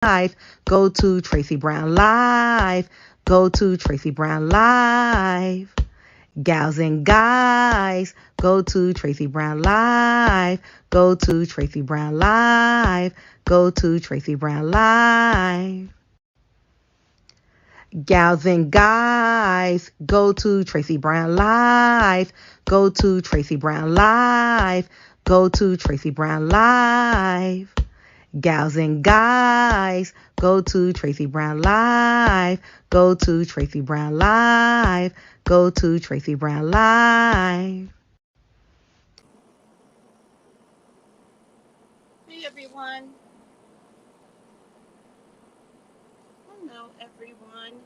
Live. Go to Tracey Brown Live. Go to Tracey Brown Live. Gals and guys, go to Tracey Brown Live. Go to Tracey Brown Live. Go to Tracey Brown Live. Gals and guys, go to Tracey Brown Live. Go to Tracey Brown Live. Go to Tracey Brown Live. Gals and guys, go to Tracey Brown Live. Go to Tracey Brown Live. Go to Tracey Brown Live. Hey everyone. Hello everyone.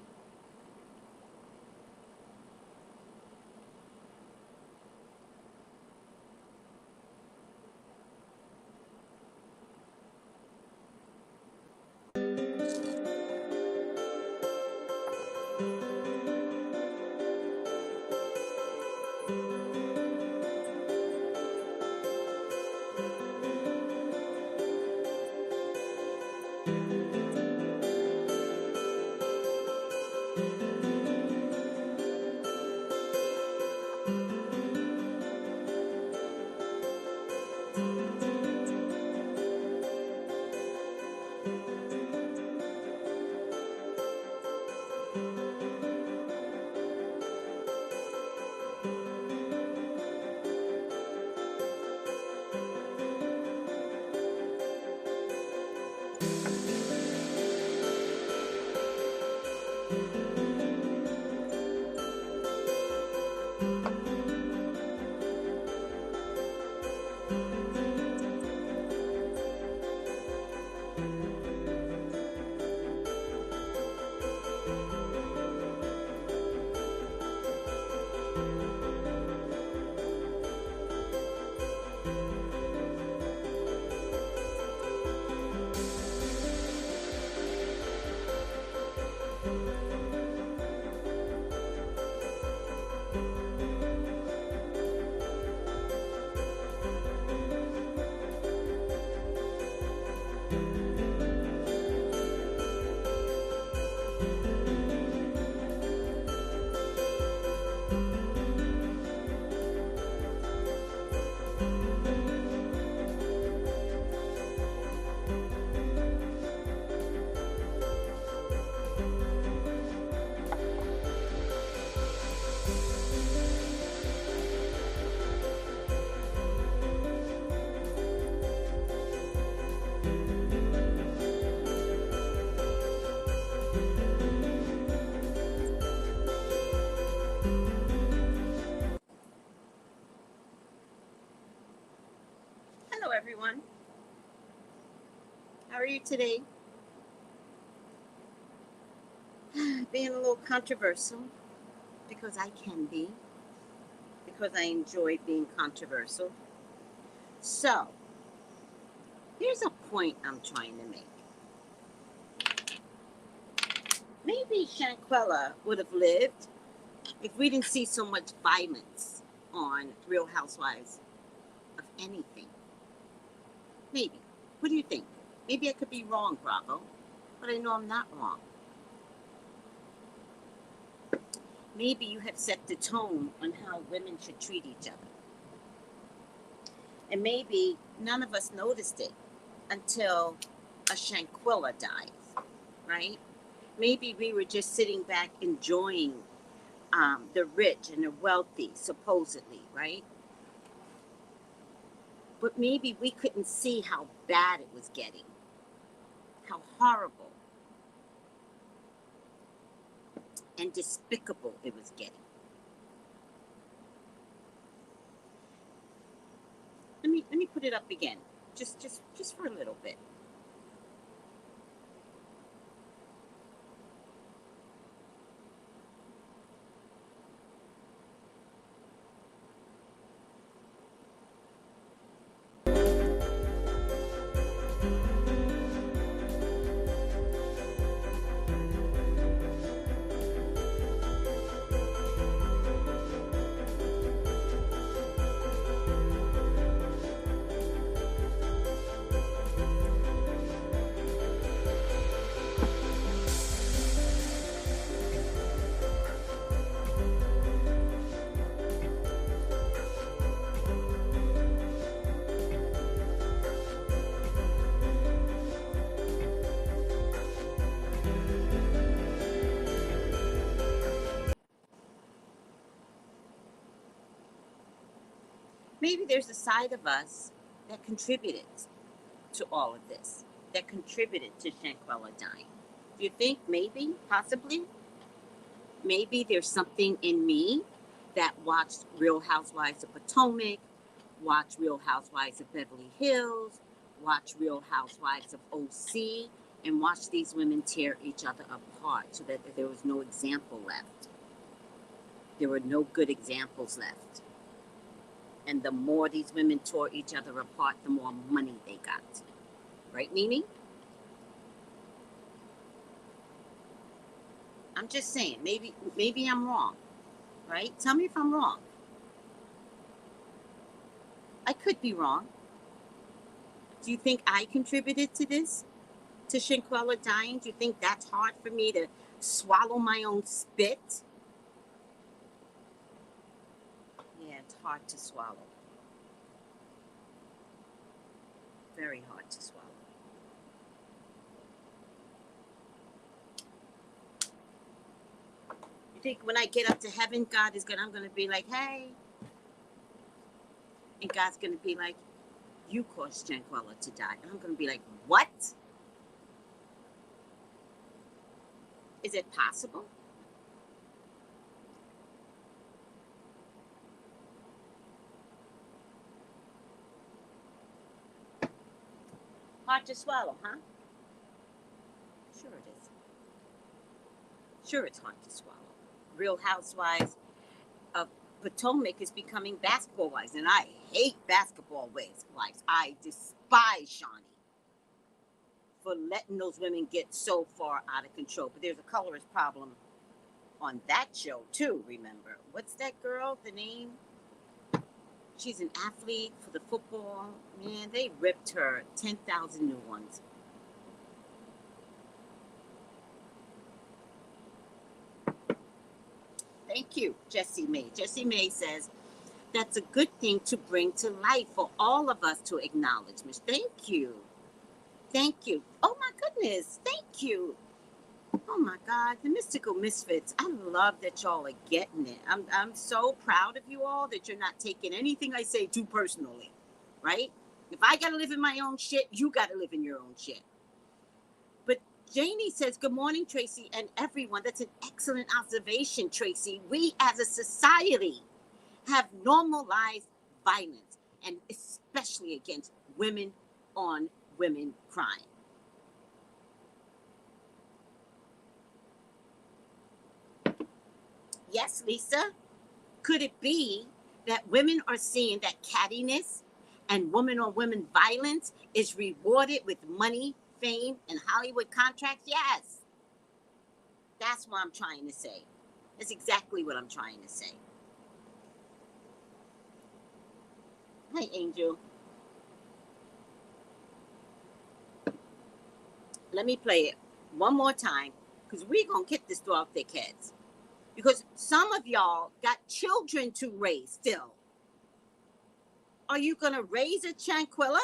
Hello everyone. How are you today? Being a little controversial because I can be, because I enjoy being controversial. So, here's a point I'm trying to make. Maybe Shanquella would have lived if we didn't see so much violence on Real Housewives of anything. Maybe. What do you think? Maybe I could be wrong, Bravo, but I know I'm not wrong. Maybe you have set the tone on how women should treat each other. And maybe none of us noticed it until a Shanquella dies, right? Maybe we were just sitting back enjoying the rich and the wealthy, supposedly, right? But maybe we couldn't see how bad it was getting, how horrible and despicable it was getting. Let me put it up again, just for a little bit. maybe there's a side of us that contributed to all of this, that contributed to Shanquella dying. Do you think maybe, possibly, maybe there's something in me that watched Real Housewives of Potomac, watched Real Housewives of Beverly Hills, watched Real Housewives of OC, and watched these women tear each other apart so that there was no example left. There were no good examples left. And the more these women tore each other apart, the more money they got. Right, Mimi? I'm just saying, maybe I'm wrong, right? Tell me if I'm wrong. I could be wrong. Do you think I contributed to this? To Shanquella dying? Do you think that's hard for me to swallow my own spit? Yeah, it's hard to swallow. Very hard to swallow. You think when I get up to heaven, God is I'm gonna be like, hey. And God's gonna be like, you caused Shanquella to die. And I'm gonna be like, what? Is it possible? Hard to swallow, huh? Sure it is. Sure it's hard to swallow. Real Housewives of Potomac is becoming basketball wives, and I hate basketball wives. I despise Shawnee for letting those women get so far out of control. But there's a colorist problem on that show too, remember. What's that girl, the name? She's an athlete for the football. Man, they ripped her 10,000 new ones. Thank you, Jessie May. Jessie May says, that's a good thing to bring to light for all of us to acknowledge, Miss. Thank you. Thank you. Oh my goodness. Thank you. Oh my God, the mystical misfits. I love that y'all are getting it. I'm so proud of you all that you're not taking anything I say too personally, right? If I gotta live in my own shit, you gotta live in your own shit. But Janie says, good morning, Tracy, and everyone. That's an excellent observation, Tracy. We as a society have normalized violence, and especially against women on women crime. Yes, Lisa. Could it be that women are seeing that cattiness and woman on woman violence is rewarded with money, fame, and Hollywood contracts? Yes. That's what I'm trying to say. That's exactly what I'm trying to say. Hi, Angel. Let me play it one more time because we're going to get this through our thick heads. Because some of y'all got children to raise still. Are you going to raise a Shanquella?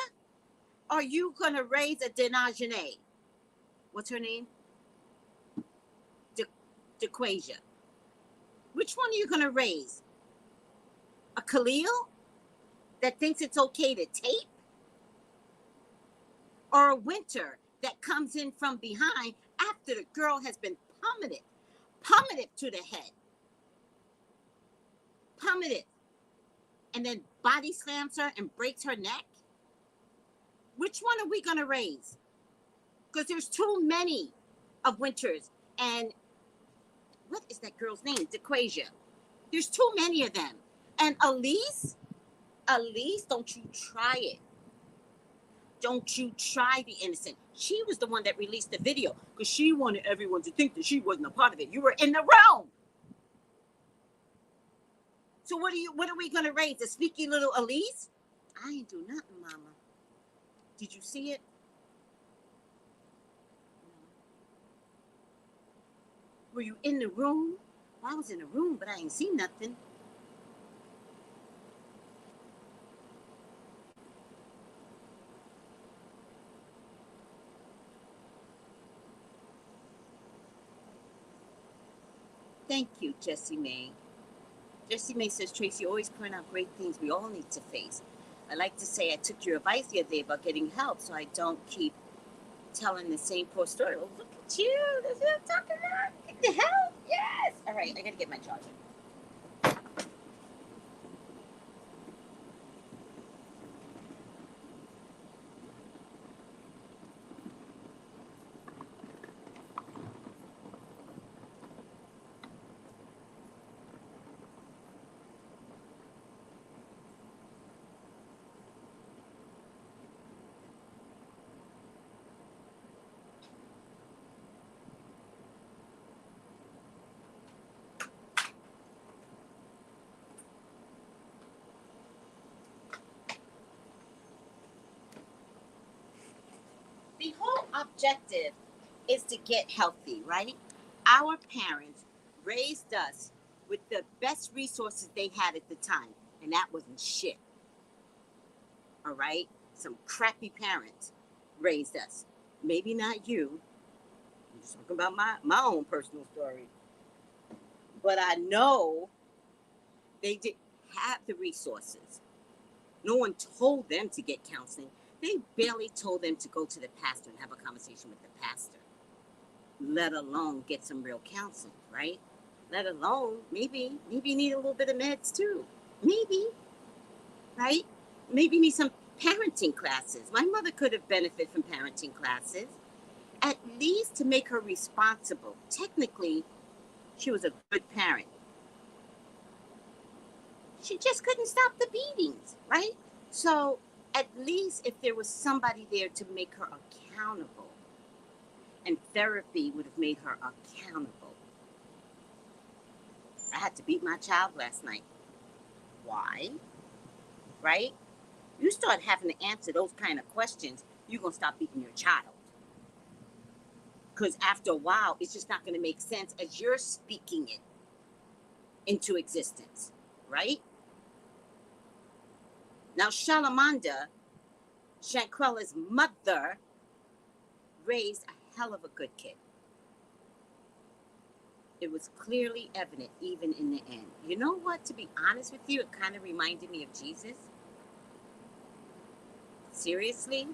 Are you going to raise a Denajane? What's her name? DeQuasia. Which one are you going to raise? A Khalil that thinks it's okay to tape? Or a Winter that comes in from behind after the girl has been pummeled to the head, pummeled, and then body slams her and breaks her neck? Which one are we going to raise? Because there's too many of Winters. And what is that girl's name? DeQuasia. There's too many of them. And Elise, don't you try it. Don't you try the innocent. She was the one that released the video because she wanted everyone to think that she wasn't a part of it. You were in the room. So what are we gonna raise? A sneaky little Elise? I ain't do nothing, mama. Did you see it? Were you in the room? Well, I was in the room, but I ain't seen nothing. Thank you, Jessie May. Jessie May says, Tracy, always point out great things we all need to face. I like to say I took your advice the other day about getting help so I don't keep telling the same poor story. Well, look at you. That's what I'm talking about. Get the help. Yes. All right, I got to get my charger. The whole objective is to get healthy, right? Our parents raised us with the best resources they had at the time, and that wasn't shit. All right? Some crappy parents raised us. Maybe not you. I'm just talking about my own personal story. But I know they didn't have the resources. No one told them to get counseling. They barely told them to go to the pastor and have a conversation with the pastor, let alone get some real counseling, right? Let alone maybe you need a little bit of meds too. Maybe, right? Maybe you need some parenting classes. My mother could have benefited from parenting classes, at least to make her responsible. Technically, she was a good parent. She just couldn't stop the beatings, right? So at least if there was somebody there to make her accountable, and therapy would have made her accountable. I had to beat my child last night. Why? Right? You start having to answer those kind of questions, you're going to stop beating your child. Because after a while, it's just not going to make sense as you're speaking it into existence, right? Now, Shalamanda, Shanquella's mother, raised a hell of a good kid. It was clearly evident even in the end. You know what? To be honest with you, it kind of reminded me of Jesus. Seriously?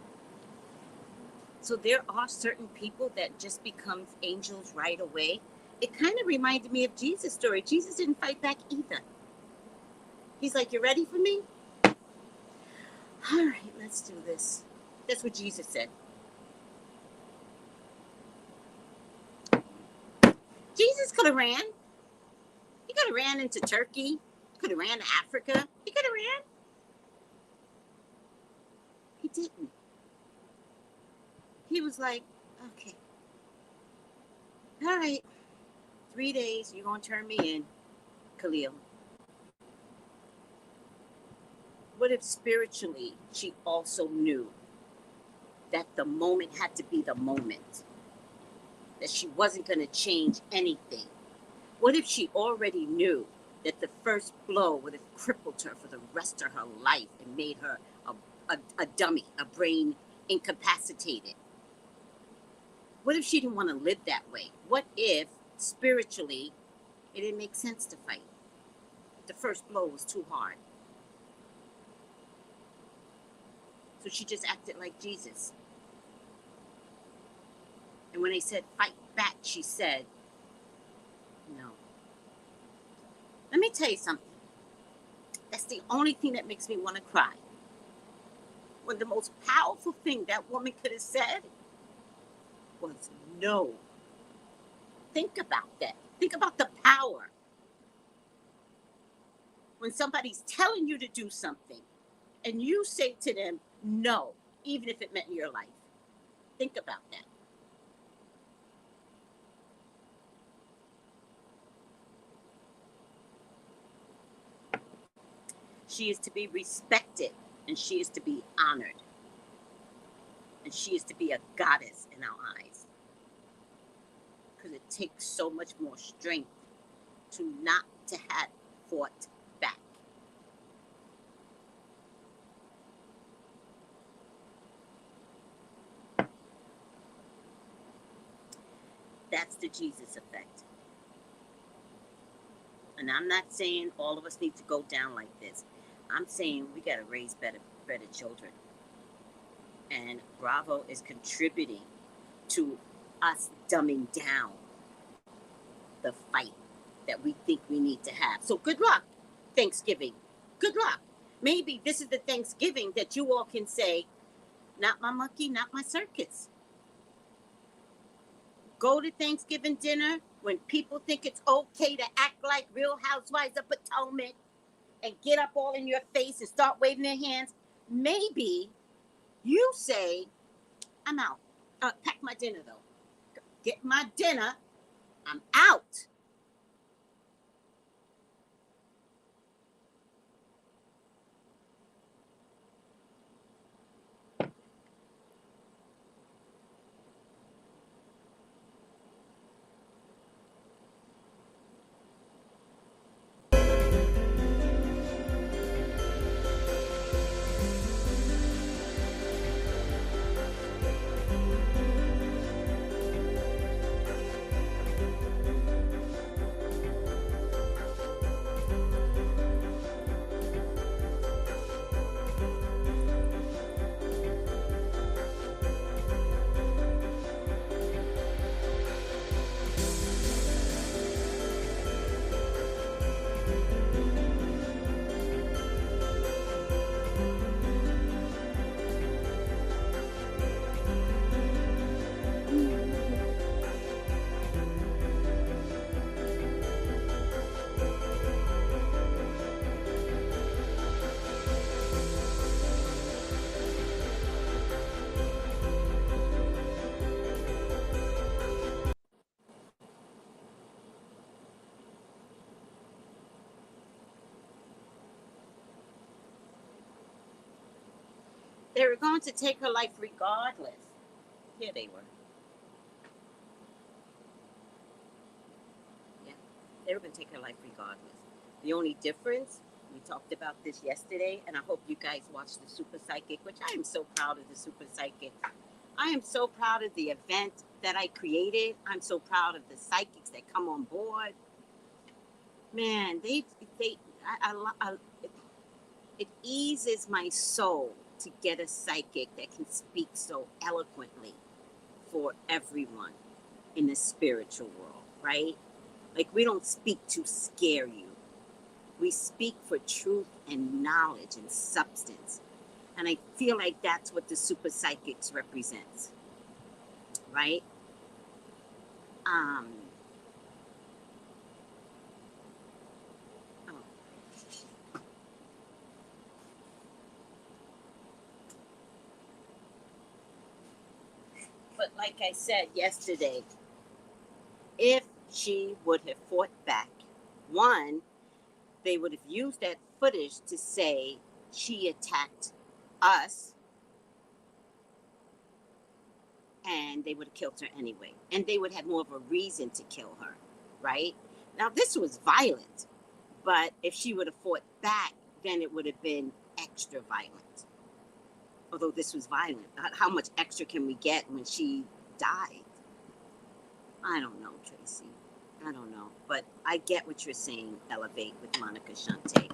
So there are certain people that just becomes angels right away. It kind of reminded me of Jesus' story. Jesus didn't fight back either. He's like, you ready for me? All right, let's do this. That's what Jesus said. Jesus could have ran. He could have ran into Turkey. He could have ran to Africa. He could have ran. He didn't. He was like, okay. All right. 3 days, you're going to turn me in, Khalil. What if spiritually she also knew that the moment had to be the moment? That she wasn't going to change anything? What if she already knew that the first blow would have crippled her for the rest of her life and made her a dummy, a brain incapacitated? What if she didn't want to live that way? What if spiritually it didn't make sense to fight? The first blow was too hard. So she just acted like Jesus. And when they said fight back, she said, no. Let me tell you something. That's the only thing that makes me want to cry. When the most powerful thing that woman could have said was no. Think about that. Think about the power. When somebody's telling you to do something and you say to them no, even if it meant your life. Think about that. She is to be respected and she is to be honored. And she is to be a goddess in our eyes. Because it takes so much more strength to not to have fought back. That's the Jesus effect. And I'm not saying all of us need to go down like this. I'm saying we got to raise better children. And Bravo is contributing to us dumbing down the fight that we think we need to have. So good luck, Thanksgiving. Good luck. Maybe this is the Thanksgiving that you all can say, not my monkey, not my circus. Go to Thanksgiving dinner when people think it's okay to act like Real Housewives of Potomac and get up all in your face and start waving their hands. Maybe you say, I'm out. Pack my dinner, though. Get my dinner. I'm out. They were going to take her life regardless. Here they were. Yeah, they were going to take her life regardless. The only difference, we talked about this yesterday, and I hope you guys watched the Super Psychic, which I am so proud of the Super Psychic. I am so proud of the event that I created. I'm so proud of the psychics that come on board. Man, it eases my soul to get a psychic that can speak so eloquently for everyone in the spiritual world, right? Like, we don't speak to scare you. We speak for truth and knowledge and substance. And I feel like that's what the super psychics represents, right? But like I said yesterday, if she would have fought back, one, they would have used that footage to say she attacked us, and they would have killed her anyway. And they would have more of a reason to kill her, right? Now, this was violent, but if she would have fought back, then it would have been extra violent. Although this was violent. How much extra can we get when she died? I don't know, Tracy. I don't know. But I get what you're saying, Elevate, with Monica Shante.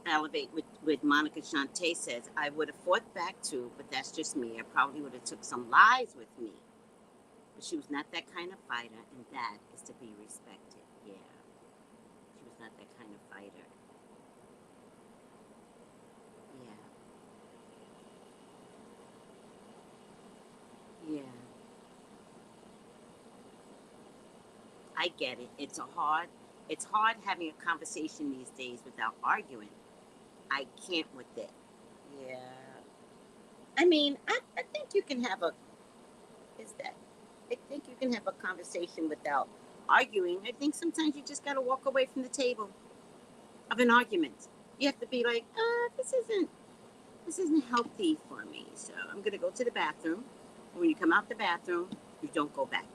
Elevate with Monica Shante says, I would have fought back too, but that's just me. I probably would have took some lies with me. But she was not that kind of fighter, and that is to be respected. Yeah. She was not that kind of fighter. Yeah. Yeah. I get it. It's hard having a conversation these days without arguing. I can't with it. Yeah. I mean, I think you can have I think you can have a conversation without arguing. I think sometimes you just got to walk away from the table of an argument. You have to be like, this isn't healthy for me. So I'm going to go to the bathroom. And when you come out the bathroom, you don't go back.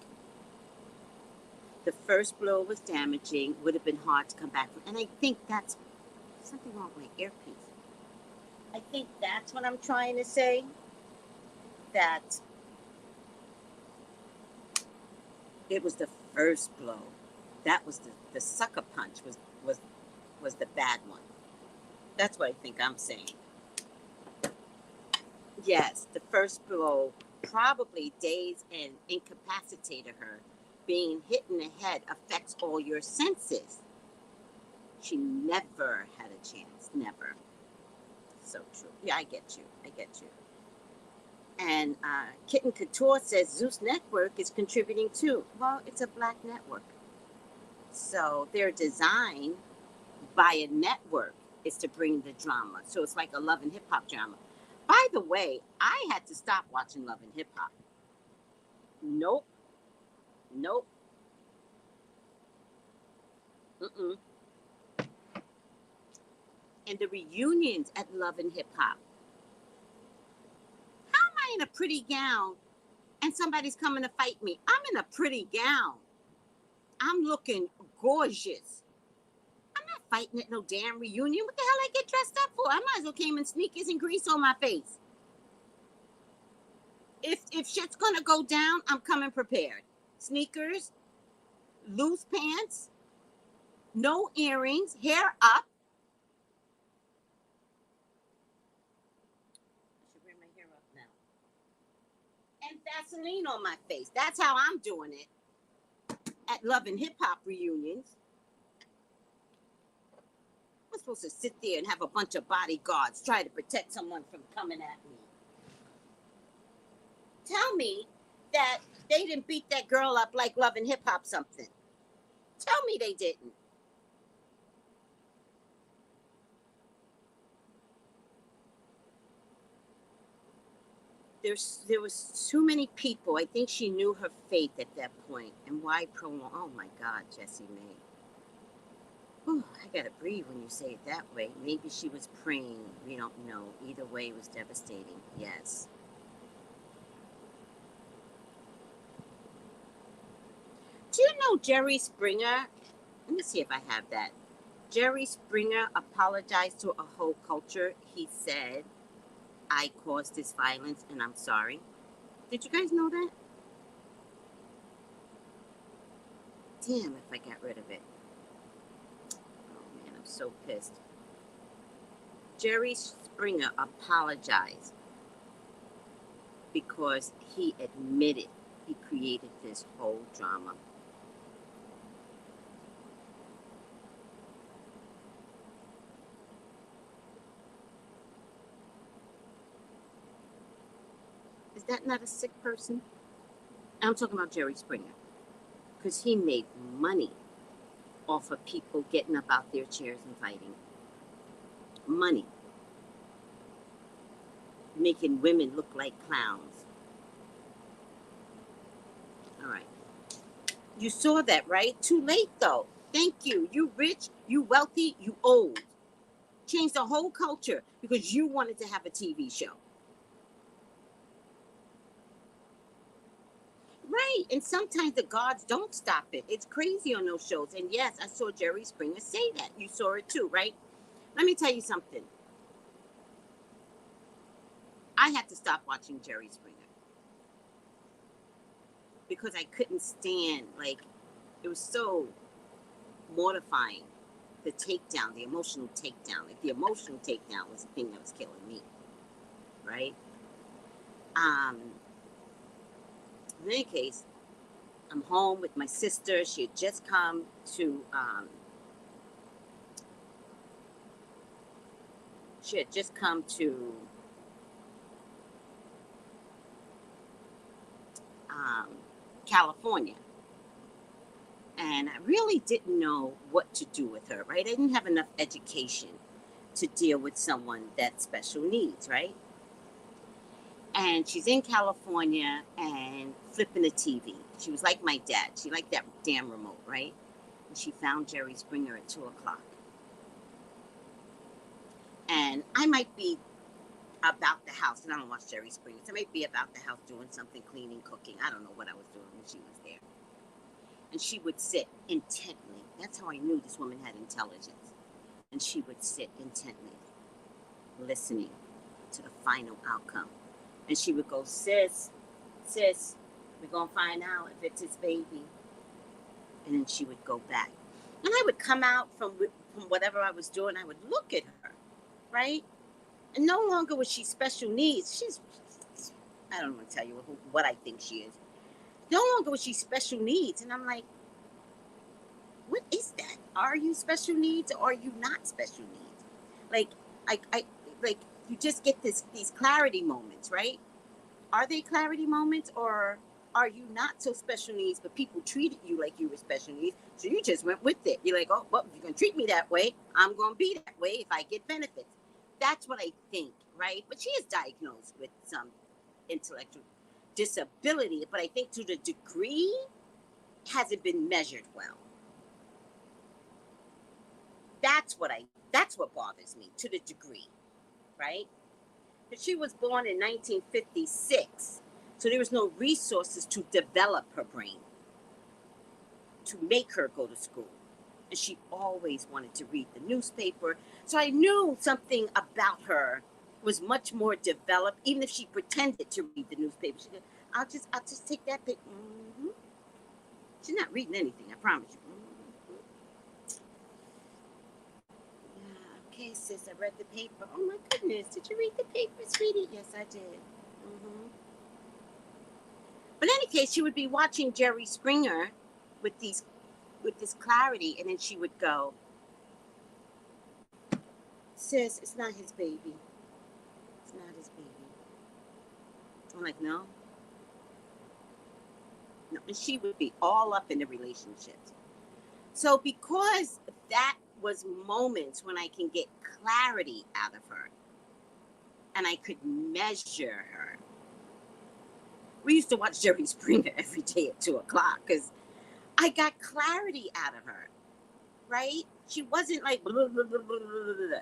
The first blow was damaging, would have been hard to come back from. And I think that's something wrong with my earpiece. I think that's what I'm trying to say. that it was the first blow. That was the sucker punch was the bad one. That's what I think I'm saying. Yes, the first blow probably dazed and incapacitated her. Being hit in the head affects all your senses. She never had a chance. Never. So true. Yeah, I get you. I get you. And Kitten Couture says Zeus Network is contributing too. Well, it's a black network. So their design by a network is to bring the drama. So it's like a love and hip hop drama. By the way, I had to stop watching Love and Hip Hop. Nope. Nope. Mm-mm. And the reunions at Love and Hip Hop. How am I in a pretty gown and somebody's coming to fight me? I'm in a pretty gown. I'm looking gorgeous. I'm not fighting at no damn reunion. What the hell I get dressed up for? I might as well came in sneakers and grease on my face. If shit's gonna go down, I'm coming prepared. Sneakers, loose pants, no earrings, hair up. I should wear my hair up now. And Vaseline on my face. That's how I'm doing it at Love and Hip Hop reunions. I'm supposed to sit there and have a bunch of bodyguards try to protect someone from coming at me. Tell me that they didn't beat that girl up like Love and Hip Hop something. Tell me they didn't. There was too many people. I think she knew her fate at that point. And why prolong? Oh my God, Jessie May. Whew, I gotta breathe when you say it that way. Maybe she was praying. We don't know. Either way, it was devastating. Yes. Do you know Jerry Springer? Let me see if I have that. Jerry Springer apologized to a whole culture. He said, I caused this violence and I'm sorry. Did you guys know that? Damn, if I got rid of it. Oh man, I'm so pissed. Jerry Springer apologized because he admitted he created this whole drama. Is that not a sick person? I'm talking about Jerry Springer. Because he made money off of people getting up out their chairs and fighting. Money. Making women look like clowns. All right. You saw that, right? Too late, though. Thank you. You rich, you wealthy, you old. Changed the whole culture because you wanted to have a TV show. Right. And sometimes the gods don't stop it. It's crazy on those shows. And yes, I saw Jerry Springer say that. You saw it too, right? Let me tell you something. I had to stop watching Jerry Springer because I couldn't stand, like, it was so mortifying. The takedown, the emotional takedown. Like, the emotional takedown was the thing that was killing me, right? In any case, I'm home with my sister. She had just come to California. And I really didn't know what to do with her, right? I didn't have enough education to deal with someone that special needs, right? And she's in California and flipping the TV. She was like my dad. She liked that damn remote, right? And she found Jerry Springer at 2 o'clock. And I might be about the house, and I don't watch Jerry Springer. So I might be about the house doing something, cleaning, cooking. I don't know what I was doing when she was there. And she would sit intently. That's how I knew this woman had intelligence. And she would sit intently, listening to the final outcome. And she would go, sis, we're going to find out if it's his baby. And then she would go back. And I would come out from whatever I was doing. I would look at her, right? And no longer was she special needs. I don't want to tell you what I think she is. No longer was she special needs. And I'm like, what is that? Are you special needs or are you not special needs? Like, I like you just get these clarity moments, right? Are they clarity moments, or are you not so special needs, but people treated you like you were special needs, so you just went with it? You're like, oh, well, if you're going to treat me that way, I'm going to be that way if I get benefits. That's what I think, right? But she is diagnosed with some intellectual disability, but I think to the degree hasn't been measured well. That's what bothers me, to the degree, right? But she was born in 1956, so there was no resources to develop her brain, to make her go to school. And she always wanted to read the newspaper. So I knew something about her was much more developed, even if she pretended to read the newspaper. She said, I'll just take that pic. Mm-hmm. She's not reading anything, I promise you. Okay, sis, I read the paper. Oh my goodness, did you read the paper, sweetie? Yes, I did. Mm-hmm. But in any case, she would be watching Jerry Springer with this clarity, and then she would go, sis, it's not his baby. It's not his baby. I'm like, no. And she would be all up in the relationships. So because that was moments when I can get clarity out of her and I could measure her. We used to watch Jerry Springer every day at 2 o'clock because I got clarity out of her, right? She wasn't like blah, blah, blah, blah, blah, blah.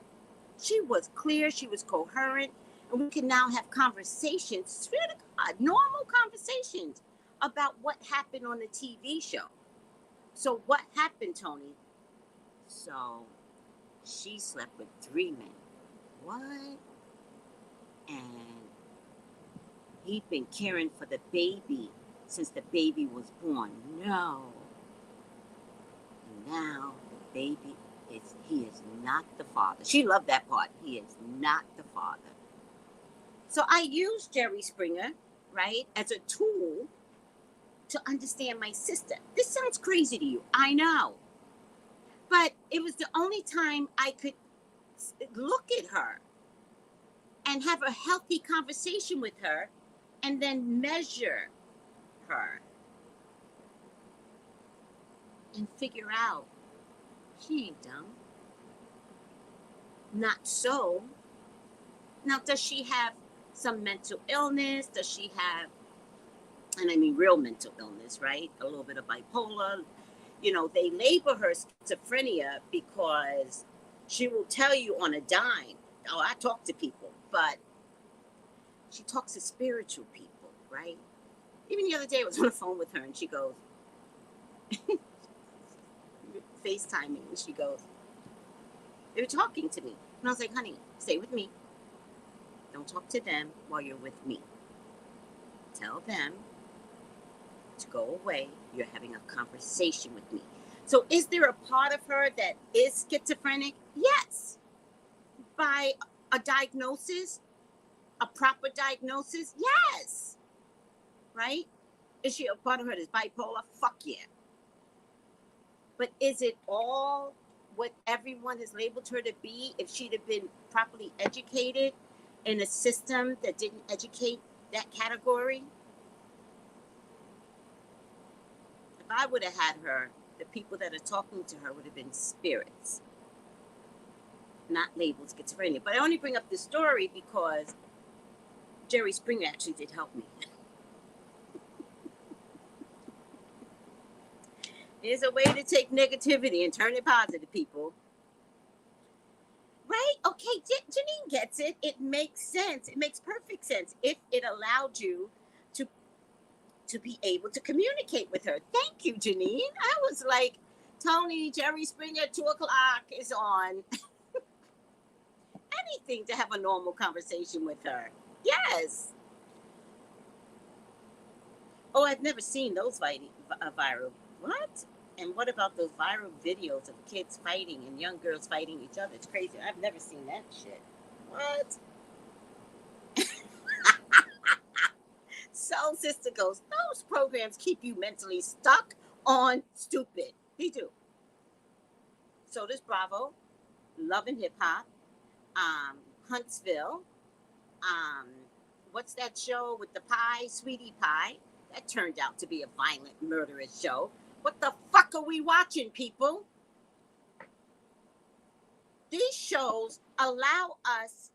She was clear, she was coherent, and we can now have conversations, swear to God, normal conversations about what happened on the TV show. So what happened, Tony? So she slept with 3 men. What? And he'd been caring for the baby since the baby was born. No. And now the baby he is not the father. She loved that part. He is not the father. So I used Jerry Springer, right, as a tool to understand my sister. This sounds crazy to you, I know. But it was the only time I could look at her and have a healthy conversation with her and then measure her and figure out she ain't dumb. Not so. Now, does she have some mental illness? Does she have, and I mean real mental illness, right? A little bit of bipolar. You know, they label her schizophrenia because she will tell you on a dime, oh, I talk to people, but she talks to spiritual people, right? Even the other day I was on the phone with her and she goes, FaceTiming, and she goes, they were talking to me. And I was like, honey, stay with me. Don't talk to them while you're with me. Tell them to go away. You're having a conversation with me. So is there a part of her that is schizophrenic? Yes. By a diagnosis, a proper diagnosis? Yes. Right? Is she a part of her that's bipolar? Fuck yeah. But is it all what everyone has labeled her to be if she'd have been properly educated in a system that didn't educate that category? If I would have had her, the people that are talking to her would have been spirits, not labeled schizophrenia. But I only bring up this story because Jerry Springer actually did help me. There's a way to take negativity and turn it positive, people. Right? Okay, Janine gets it. It makes sense. It makes perfect sense if it allowed you to be able to communicate with her. Thank you, Janine. I was like, Tony, Jerry Springer, 2 o'clock is on. Anything to have a normal conversation with her. Yes. Oh, I've never seen those viral. What? And what about those viral videos of kids fighting and young girls fighting each other? It's crazy. I've never seen that shit. What? Soul Sister goes, those programs keep you mentally stuck on stupid. They do. So does Bravo, Love and Hip Hop, Huntsville, what's that show with the pie, Sweetie Pie? That turned out to be a violent, murderous show. What the fuck are we watching, people? These shows allow us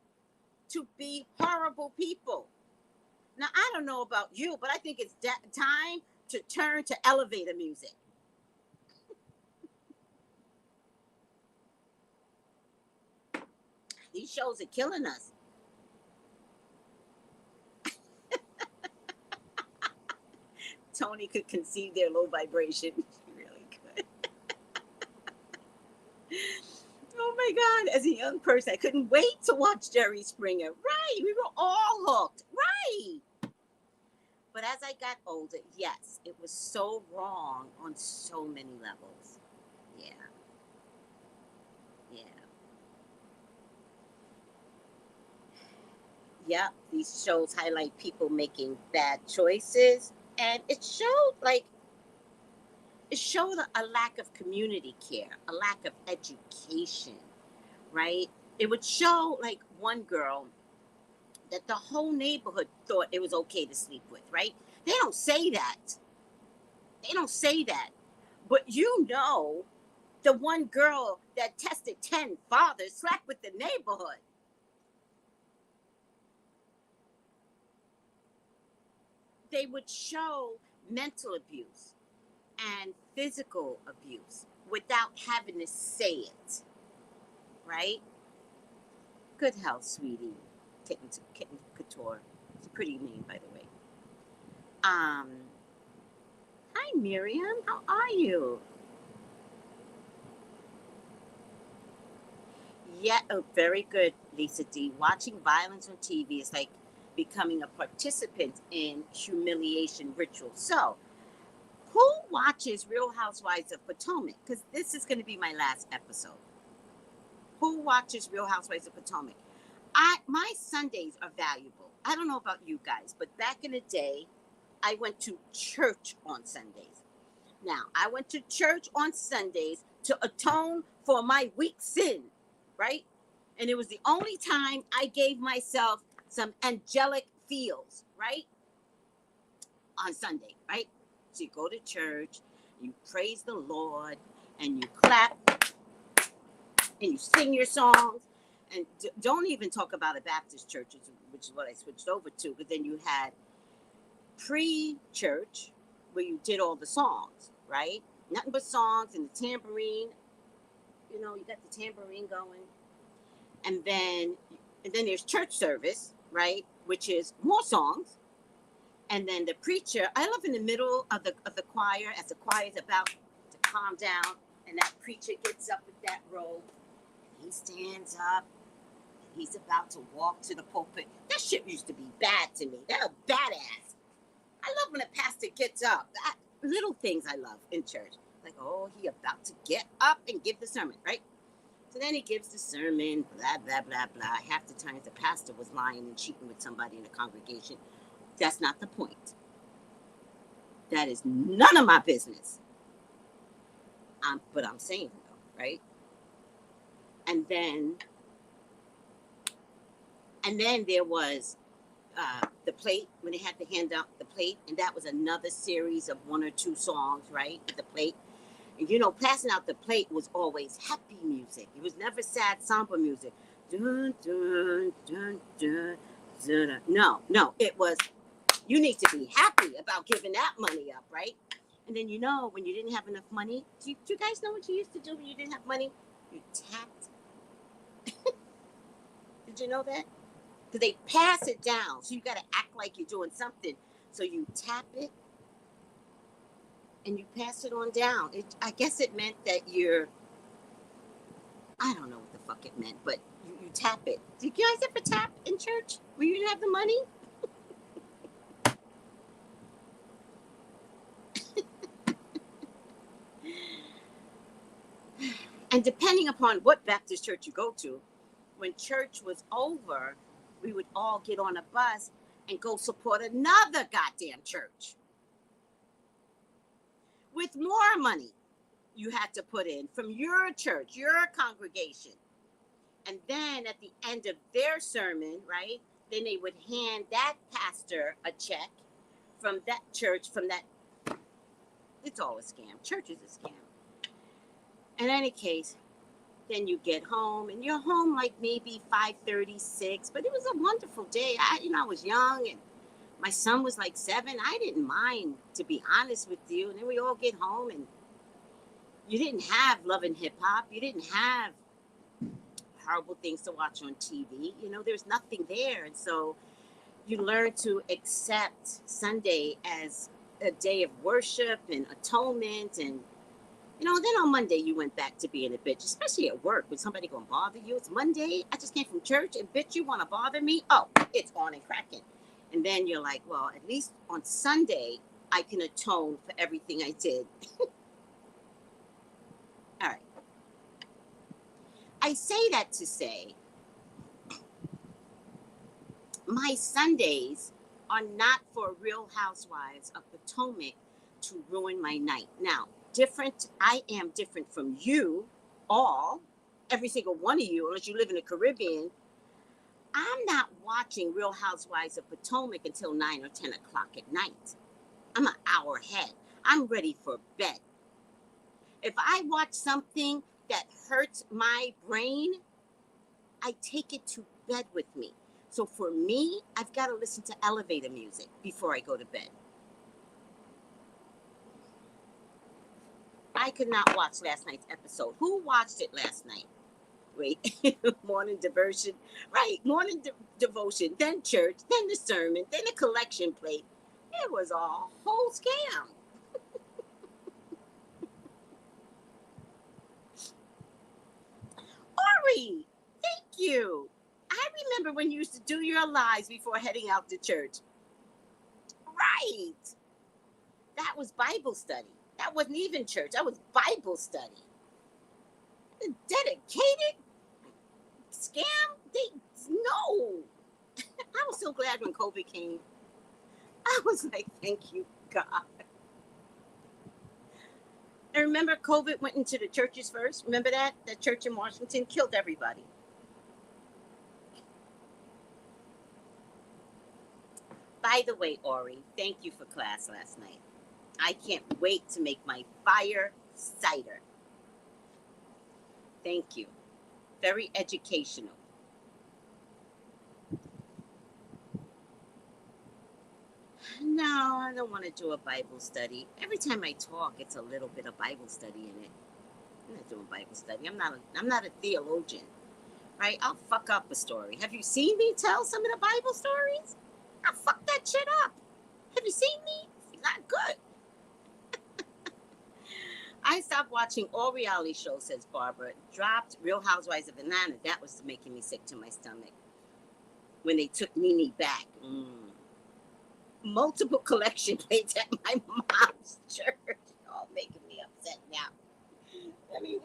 to be horrible people. Now, I don't know about you, but I think it's time to turn to elevator music. These shows are killing us. Tony could conceive their low vibration. She really could. Oh my God. As a young person, I couldn't wait to watch Jerry Springer. Right. We were all hooked. Right. But as I got older, yes, it was so wrong on so many levels. Yeah. Yeah. Yep. These shows highlight people making bad choices. And it showed a lack of community care, a lack of education, right? It would show like one girl that the whole neighborhood thought it was okay to sleep with, right? They don't say that. They don't say that. But you know, the one girl that tested 10 fathers slept with the neighborhood. They would show mental abuse and physical abuse without having to say it, right? Good health, sweetie. Kitten Couture. It's a pretty name, by the way. Hi, Miriam. How are you? Yeah, oh, very good, Lisa D. Watching violence on TV is like becoming a participant in humiliation rituals. So, who watches Real Housewives of Potomac? Because this is going to be my last episode. Who watches Real Housewives of Potomac? My Sundays are valuable. I don't know about you guys, but back in the day, I went to church on Sundays. Now, I went to church on Sundays to atone for my weak sin, right? And it was the only time I gave myself some angelic feels, right? On Sunday, right? So you go to church, you praise the Lord, and you clap, and you sing your songs. And don't even talk about a Baptist church, which is what I switched over to, but then you had pre-church where you did all the songs, right? Nothing but songs and the tambourine. You know, you got the tambourine going. And then there's church service, right? Which is more songs. And then the preacher, I love in the middle of the choir, as the choir is about to calm down, and that preacher gets up with that robe, and he stands up, and he's about to walk to the pulpit. That shit used to be bad to me. That was badass. I love when a pastor gets up. Little things I love in church. Like, oh, he about to get up and give the sermon, right? So then he gives the sermon, blah, blah, blah, blah. Half the times the pastor was lying and cheating with somebody in the congregation. That's not the point. That is none of my business. But I'm saying it though, right? And then there was the plate, when they had to hand out the plate, and that was another series of one or two songs, right? With the plate. And you know, passing out the plate was always happy music. It was never sad, somber music. Dun, dun, dun, dun, dun. No, it was, you need to be happy about giving that money up, right? And then, you know, when you didn't have enough money, do you guys know what you used to do when you didn't have money? You tapped. Did you know that? Because they pass it down, so you got to act like you're doing something. So you tap it, and you pass it on down. I guess it meant that I don't know what the fuck it meant, but you tap it. Did you guys ever tap in church when you didn't have the money? And depending upon what Baptist church you go to, when church was over, we would all get on a bus and go support another goddamn church with more money you had to put in from your church, your congregation. And then at the end of their sermon, right, then they would hand that pastor a check from that church, from that. It's all a scam. Church is a scam. In any case, then you get home, and you're home like maybe 5:36. But it was a wonderful day. I was young, and my son was like 7. I didn't mind, to be honest with you. And then we all get home, and you didn't have Love and Hip Hop. You didn't have horrible things to watch on TV. There's nothing there. And so you learn to accept Sunday as a day of worship and atonement. And, then on Monday you went back to being a bitch, especially at work when somebody going to bother you. It's Monday. I just came from church, and bitch, you want to bother me? Oh, it's on and cracking. And then you're like, well, at least on Sunday I can atone for everything I did. All right. I say that to say my Sundays are not for Real Housewives of Potomac to ruin my night. Now, I am different from you all, every single one of you, unless you live in the Caribbean. I'm not watching Real Housewives of Potomac until 9 or 10 o'clock at night. I'm an hour ahead. I'm ready for bed. If I watch something that hurts my brain, I take it to bed with me. So for me, I've got to listen to elevator music before I go to bed. I could not watch last night's episode. Who watched it last night? Wait, morning diversion. Right, morning devotion, then church, then the sermon, then the collection plate. It was a whole scam. Ori, thank you. I remember when you used to do your lives before heading out to church. Right. That was Bible study. That wasn't even church. That was Bible study. Dedicated scam? No. I was so glad when COVID came. I was like, thank you, God. And remember, COVID went into the churches first. Remember that? That church in Washington killed everybody. By the way, Ori, thank you for class last night. I can't wait to make my fire cider. Thank you. Very educational. No, I don't want to do a Bible study. Every time I talk, it's a little bit of Bible study in it. I'm not doing Bible study. I'm not a theologian, right? I'll fuck up a story. Have you seen me tell some of the Bible stories? I fuck that shit up. Have you seen me? It's not good. I stopped watching all reality shows, says Barbara. Dropped Real Housewives of Atlanta. That was making me sick to my stomach. When they took Nene back. Multiple collection plates at my mom's church. Oh, making me upset now. I mean,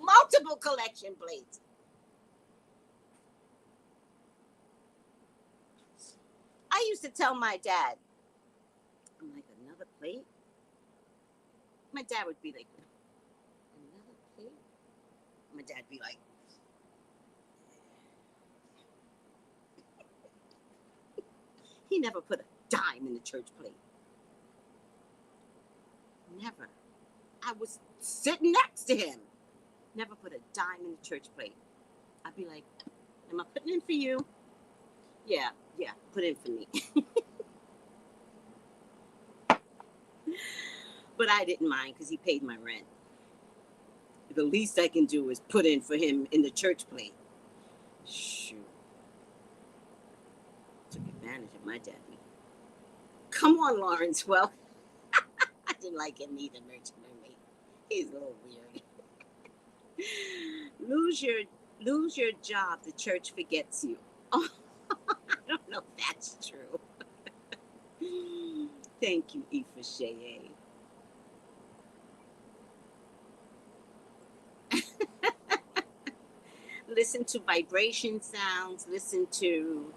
multiple collection plates. I used to tell my dad, I'm like, another plate? My dad would be like, another plate? My dad would be like, he never put a dime in the church plate. Never. I was sitting next to him. Never put a dime in the church plate. I'd be like, am I putting in for you? Yeah, put in for me. But I didn't mind because he paid my rent. The least I can do is put in for him in the church plate. Shoot. Took advantage of my daddy. Come on, Lawrence. Well, I didn't like him either, Merchant Mermaid. He's a little weird. Lose your job, the church forgets you. Oh, I don't know if that's true. Thank you, Ifa Shea. listen to vibration sounds, listen to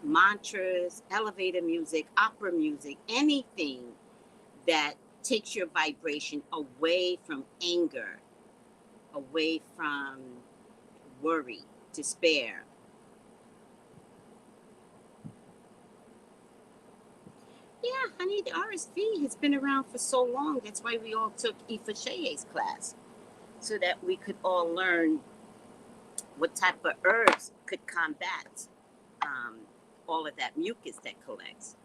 mantras, elevator music, opera music, anything that takes your vibration away from anger, away from worry, despair. Yeah, honey, the RSV has been around for so long. That's why we all took Ifasheye's class, so that we could all learn what type of herbs could combat all of that mucus that collects.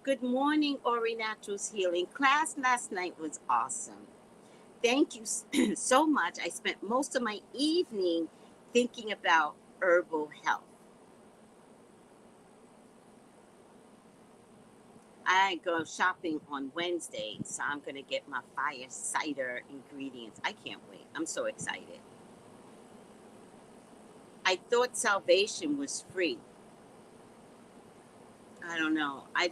Good morning, Ori Naturals Healing. Class last night was awesome. Thank you so much. I spent most of my evening thinking about herbal health. I go shopping on Wednesday, so I'm going to get my fire cider ingredients. I can't wait. I'm so excited. I thought salvation was free. I don't know. I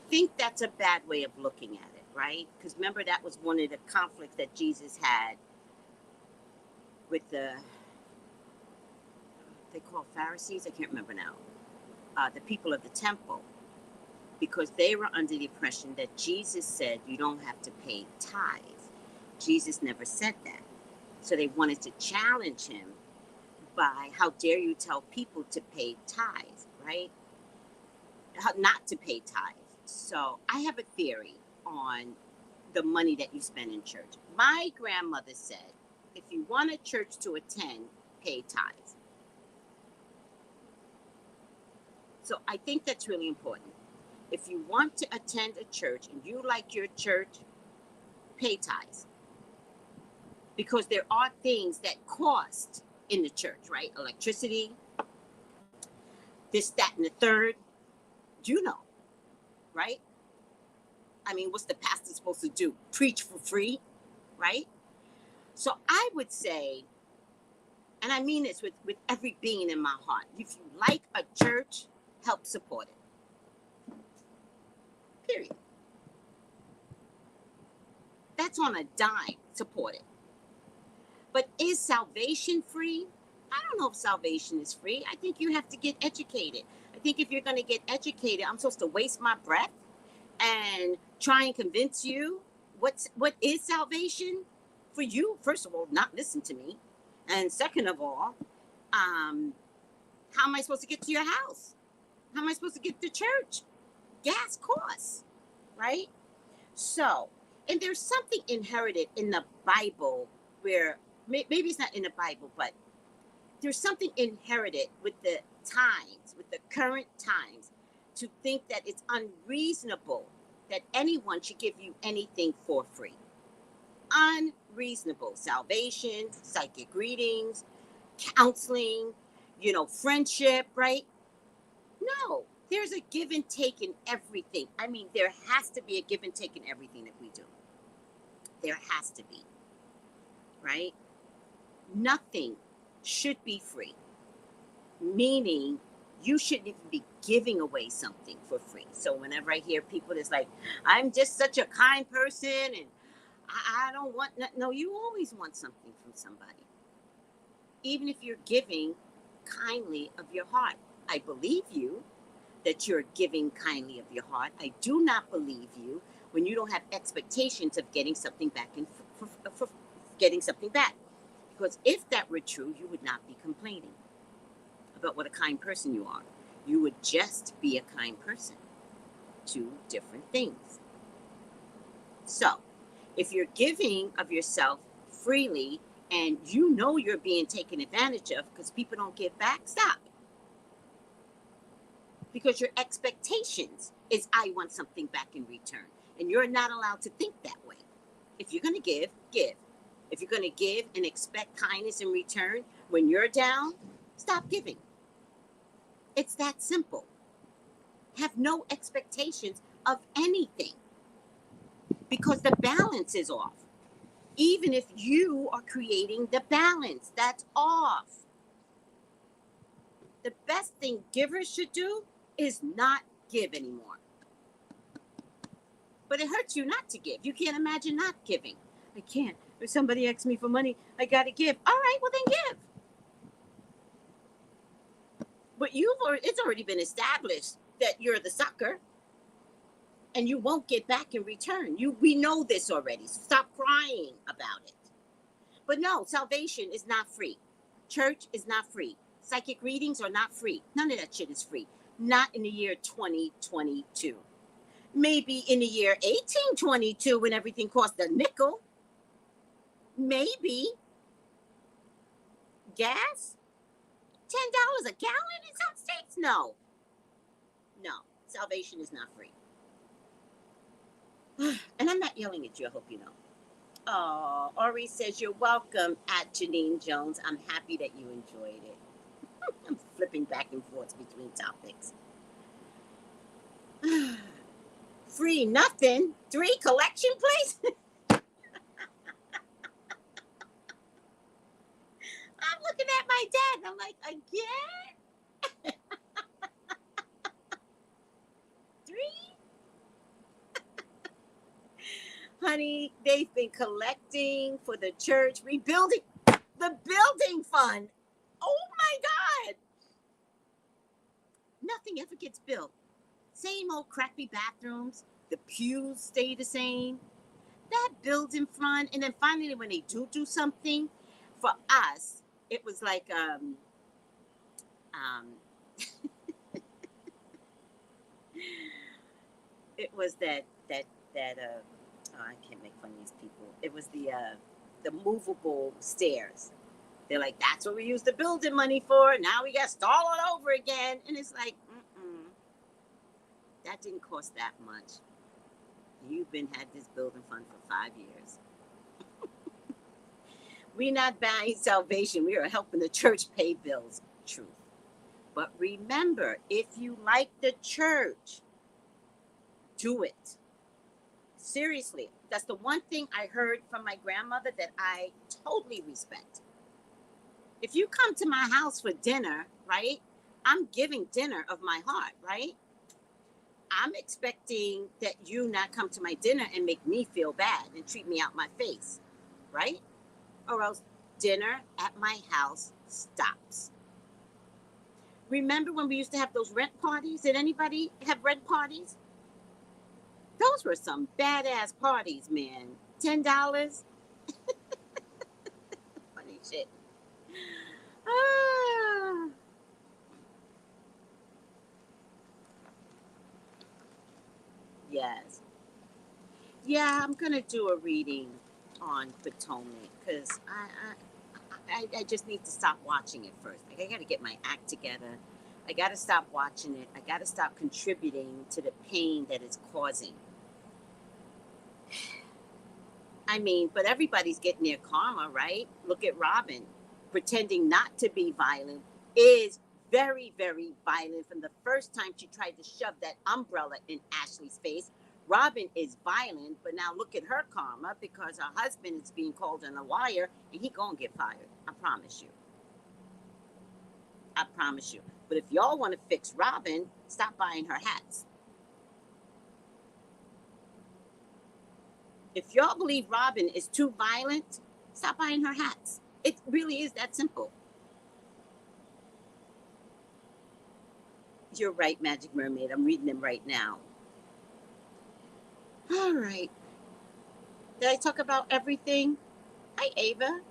think that's a bad way of looking at it, right? Because remember, that was one of the conflicts that Jesus had with the, they call Pharisees? I can't remember now. The people of the temple. Because they were under the impression that Jesus said you don't have to pay tithes. Jesus never said that. So they wanted to challenge him by, how dare you tell people to pay tithes, right? Not to pay tithes. So I have a theory on the money that you spend in church. My grandmother said, if you want a church to attend, pay tithes. So I think that's really important. If you want to attend a church and you like your church, pay tithes. Because there are things that cost in the church, right? Electricity, this, that, and the third. You know, right? I mean, what's the pastor supposed to do? Preach for free, right? So I would say, and I mean this with every being in my heart, if you like a church, help support it. Period. That's on a dime, support it. But is salvation free? I don't know if salvation is free. I think you have to get educated. I think if you're going to get educated, I'm supposed to waste my breath and try and convince you what is salvation for you. First of all, not listen to me. And second of all, how am I supposed to get to your house? How am I supposed to get to church? Gas costs, right? So, and there's something inherited in the Bible where, maybe it's not in the Bible, but there's something inherited with the times, with the current times, to think that it's unreasonable that anyone should give you anything for free. Unreasonable. Salvation, psychic readings, counseling, friendship, right? No, there's a give and take in everything. I mean, there has to be a give and take in everything that we do. There has to be, right? Nothing should be free, meaning you shouldn't even be giving away something for free. So whenever I hear people that's like, I'm just such a kind person and I don't want, no, you always want something from somebody. Even if you're giving kindly of your heart. I believe you that you're giving kindly of your heart. I do not believe you when you don't have expectations of getting something back for getting something back. Because if that were true, you would not be complaining about what a kind person you are. You would just be a kind person. Two different things. So, if you're giving of yourself freely and you know you're being taken advantage of because people don't give back, stop. Because your expectations is I want something back in return. And you're not allowed to think that way. If you're going to give, give. If you're going to give and expect kindness in return, when you're down, stop giving. It's that simple. Have no expectations of anything because the balance is off. Even if you are creating the balance, that's off. The best thing givers should do is not give anymore. But it hurts you not to give. You can't imagine not giving. I can't. If somebody asks me for money, I gotta give. All right, well then give. But it's already been established that you're the sucker, and you won't get back in return. We know this already. So stop crying about it. But no, salvation is not free. Church is not free. Psychic readings are not free. None of that shit is free. Not in the year 2022. Maybe in the year 1822 when everything cost a nickel. Maybe. Gas? $10 a gallon in some states? No. No. Salvation is not free. And I'm not yelling at you, I hope you know. Oh, Ori says you're welcome at Janine Jones. I'm happy that you enjoyed it. I'm flipping back and forth between topics. Free nothing. 3 collection plates? I'm looking at my dad. I'm like, again? 3? Honey, they've been collecting for the church, rebuilding the building fund. Oh my God. Nothing ever gets built. Same old crappy bathrooms. The pews stay the same. That building fund. And then finally, when they do something for us, it was like, it was that I can't make fun of these people. It was the movable stairs. They're like, that's what we used the building money for. Now we got to start all over again. And it's like, that didn't cost that much. You've had this building fund for 5 years. We're not buying salvation. We are helping the church pay bills. Truth. But remember, if you like the church, do it. Seriously. That's the one thing I heard from my grandmother that I totally respect. If you come to my house for dinner, right? I'm giving dinner of my heart, right? I'm expecting that you not come to my dinner and make me feel bad and treat me out my face, right? Or else dinner at my house stops. Remember when we used to have those rent parties? Did anybody have rent parties? Those were some badass parties, man. $10? Funny shit. Ah. Yes. Yeah, I'm gonna do a reading on Potomac because I just need to stop watching it first. Like, I got to get my act together. I got to stop watching it. I got to stop contributing to the pain that it's causing. I mean, but everybody's getting their karma, right? Look at Robin. Pretending not to be violent is very, very violent. From the first time she tried to shove that umbrella in Ashley's face, Robin is violent, but now look at her karma because her husband is being called on a liar and he gonna get fired. I promise you. I promise you. But if y'all want to fix Robin, stop buying her hats. If y'all believe Robin is too violent, stop buying her hats. It really is that simple. You're right, Magic Mermaid. I'm reading them right now. All right. Did I talk about everything? Hi, Ava.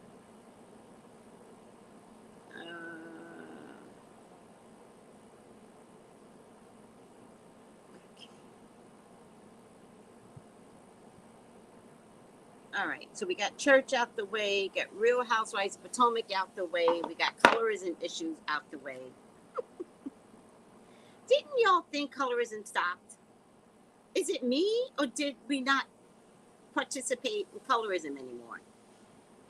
Okay. All right. So we got church out the way, got Real Housewives of Potomac out the way, we got colorism issues out the way. Didn't y'all think colorism stopped? Is it me, or did we not participate in colorism anymore?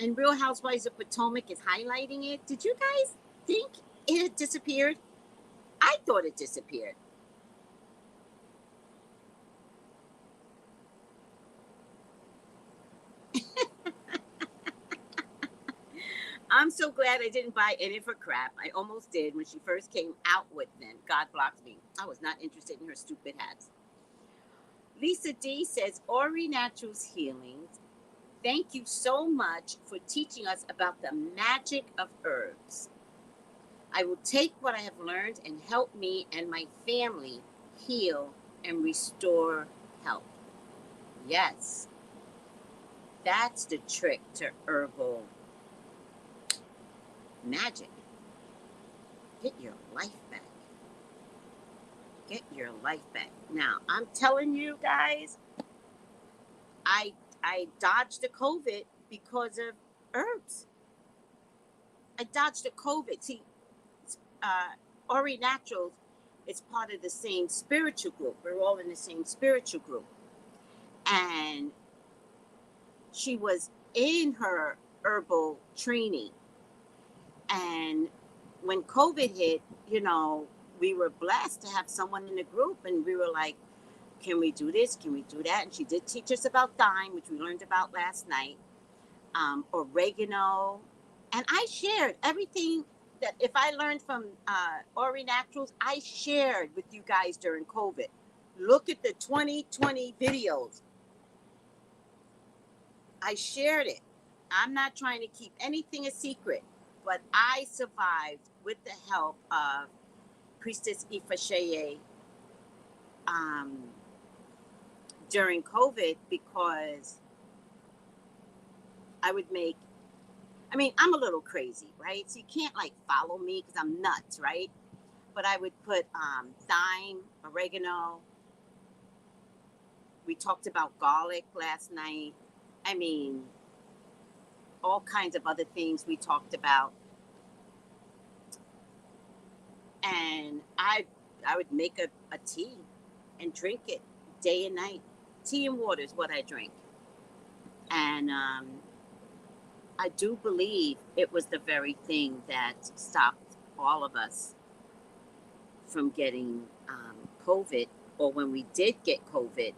And Real Housewives of Potomac is highlighting it. Did you guys think it had disappeared? I thought it disappeared. I'm so glad I didn't buy any of her crap. I almost did when she first came out with them. God blocked me. I was not interested in her stupid hats. Lisa D says, Ori Naturals Healings Thank you so much for teaching us about the magic of herbs. I will take what I have learned and help me and my family heal and restore health. Yes, that's the trick to herbal magic. Get your life back. Get your life back. Now, I'm telling you guys, I dodged the COVID because of herbs. I dodged the COVID. See, Ori Naturals is part of the same spiritual group. We're all in the same spiritual group. And she was in her herbal training. And when COVID hit, you know, we were blessed to have someone in the group, and we were like, can we do this? Can we do that? And she did teach us about thyme, which we learned about last night, oregano. And I shared everything that if I learned from Ori Naturals, I shared with you guys during COVID. Look at the 2020 videos. I shared it. I'm not trying to keep anything a secret, but I survived with the help of Priestess Ifashaye during COVID, because I would make, I mean, I'm a little crazy, right? So you can't like follow me because I'm nuts, right? But I would put thyme, oregano. We talked about garlic last night. I mean, all kinds of other things we talked about. And I would make a tea and drink it day and night. Tea and water is what I drink. And I do believe it was the very thing that stopped all of us from getting COVID, or when we did get COVID,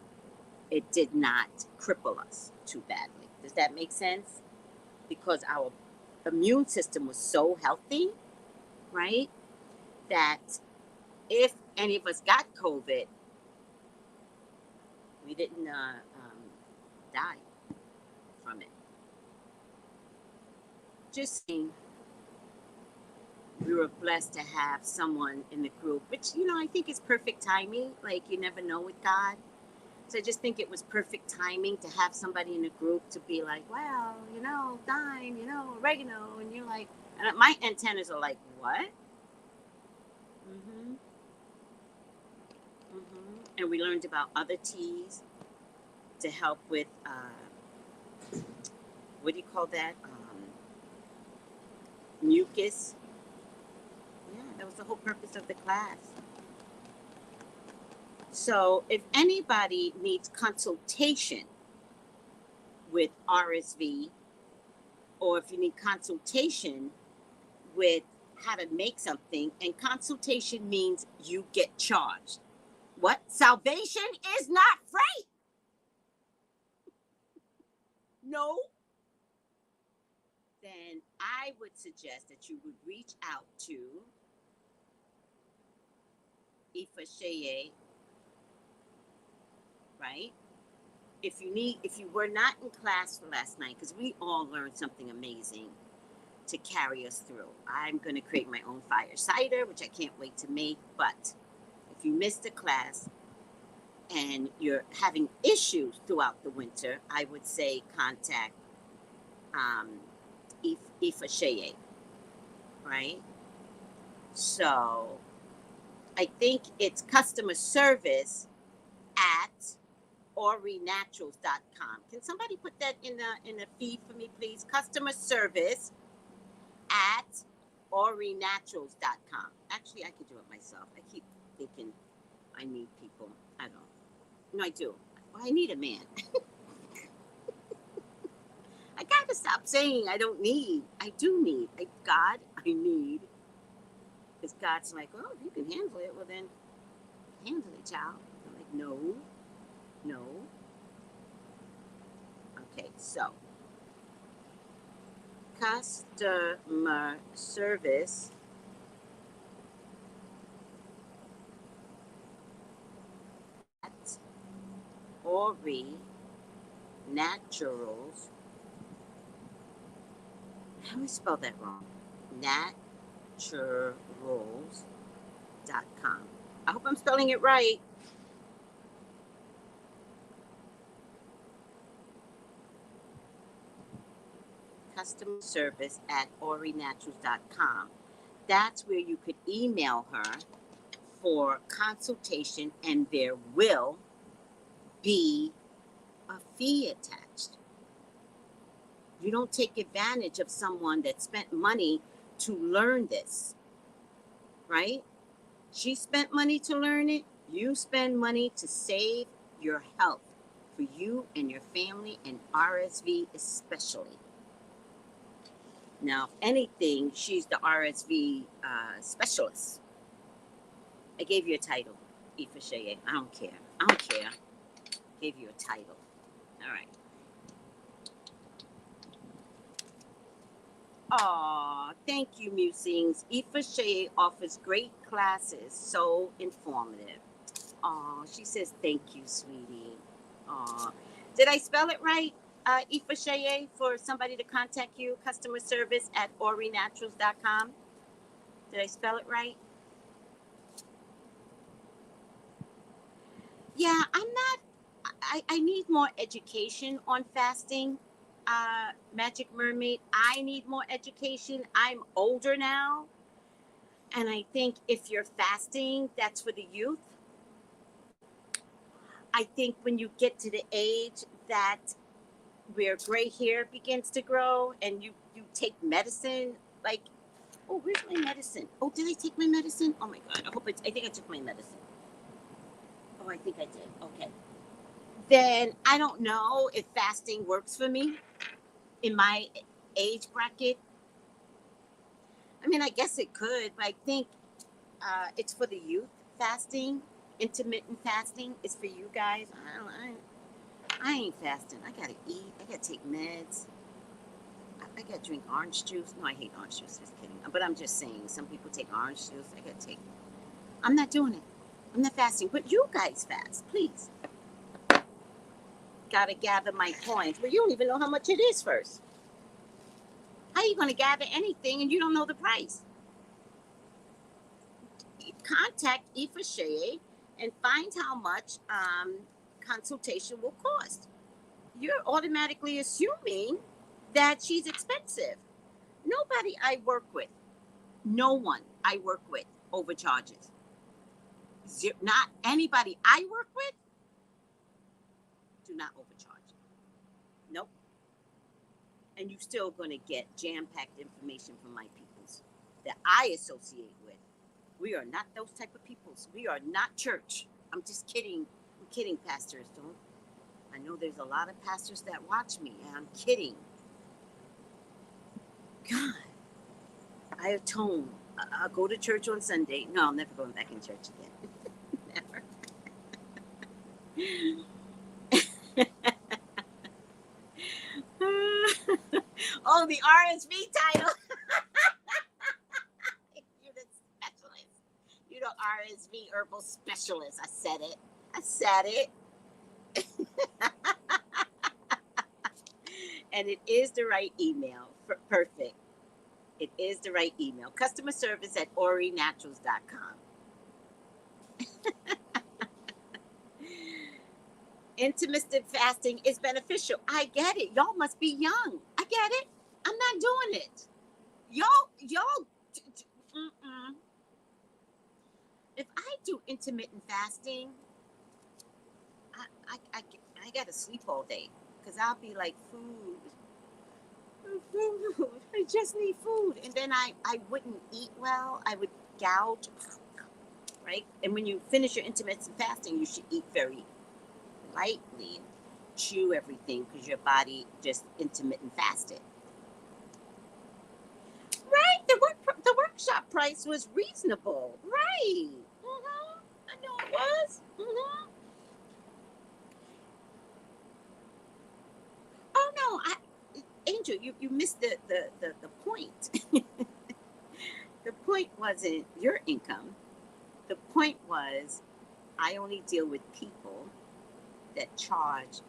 it did not cripple us too badly. Does that make sense? Because our immune system was so healthy, right? That if any of us got COVID, we didn't die from it. Just saying, we were blessed to have someone in the group, which, you know, I think is perfect timing. Like, you never know with God. So I just think it was perfect timing to have somebody in the group to be like, well, you know, thyme, you know, oregano. And you're like, and my antennas are like, what? Mm-hmm. Mm-hmm. And we learned about other teas to help with, what do you call that? Mucus. Yeah, that was the whole purpose of the class. So if anybody needs consultation with RSV, or if you need consultation with how to make something, and consultation means you get charged. What? Salvation is not free. No. Then I would suggest that you would reach out to Ifashaye, right? If you were not in class for last night, because we all learned something amazing to carry us through. I'm going to create my own fire cider, which I can't wait to make. But if you missed the class and you're having issues throughout the winter, I would say contact Ifashaye, right? So I think it's customer service at ORUNMILA.com. Can somebody put that in the feed for me, please? Customer service at ORUNMILA.com. Actually, I could do it myself. I keep thinking I need people. I don't. No, I do. Well, I need a man. I gotta stop saying I don't need. I do need. God, I need. Because God's like, oh, if you can handle it, well then, handle it, child. I'm like, no. Okay, so customer service at ORUNMILA.com. How do I spell that wrong? Naturals.com. I hope I'm spelling it right. Customer service at orinaturals.com. That's where you could email her for consultation, and there will be a fee attached. You don't take advantage of someone that spent money to learn this, right? She spent money to learn it. You spend money to save your health for you and your family, and RSV especially. Now, if anything, she's the RSV specialist. I gave you a title, Ifashaye. I don't care. I don't care. Gave you a title. All right. Aw, thank you, Musings. Ifashaye offers great classes, so informative. Aw, she says thank you, sweetie. Aw. Did I spell it right, Ifashaye, for somebody to contact you? Customer service at orinaturals.com. Did I spell it right? Yeah, I need more education on fasting. Magic Mermaid, I need more education. I'm older now. And I think if you're fasting, that's for the youth. I think when you get to the age that where gray hair begins to grow and you take medicine, like, oh, where's my medicine? Oh, did I take my medicine? Oh my God, I think I took my medicine. Oh, I think I did. Okay. Then I don't know if fasting works for me in my age bracket. I mean, I guess it could, but I think it's for the youth. Fasting, intermittent fasting is for you guys. I ain't fasting. I gotta eat. I gotta take meds. I gotta drink orange juice. No, I hate orange juice. Just kidding. But I'm just saying, some people take orange juice. I gotta take. I'm not doing it. I'm not fasting. But you guys fast, please. Gotta gather my coins. Well, you don't even know how much it is first. How are you gonna gather anything and you don't know the price? Contact Ifashaye and find how much consultation will cost. You're automatically assuming that she's expensive. Nobody I work with, no one I work with overcharges. Not anybody I work with do not overcharge. Nope. And you're still going to get jam-packed information from my peoples that I associate with. We are not those type of peoples. We are not church. I'm just kidding. I'm kidding, pastors. Don't. I know there's a lot of pastors that watch me, and I'm kidding. God, I atone. I'll go to church on Sunday. No, I'm never going back in church again. Never. Oh, the RSV title. You're the specialist. You're the RSV herbal specialist. I said it. I said it. And it is the right email. Perfect. It is the right email. Customer service at orinaturals.com. Intermittent fasting is beneficial. I get it. Y'all must be young. I get it. I'm not doing it. Y'all. If I do intermittent fasting, I gotta sleep all day because I'll be like food. I just need food, and then I wouldn't eat well. I would gouge, right? And when you finish your intermittent fasting, you should eat very lightly and chew everything because your body just intermittent fasted. Right? The workshop price was reasonable. Right. I know it was. Oh no, Angel, you missed the point. The point wasn't your income. The point was I only deal with people that charge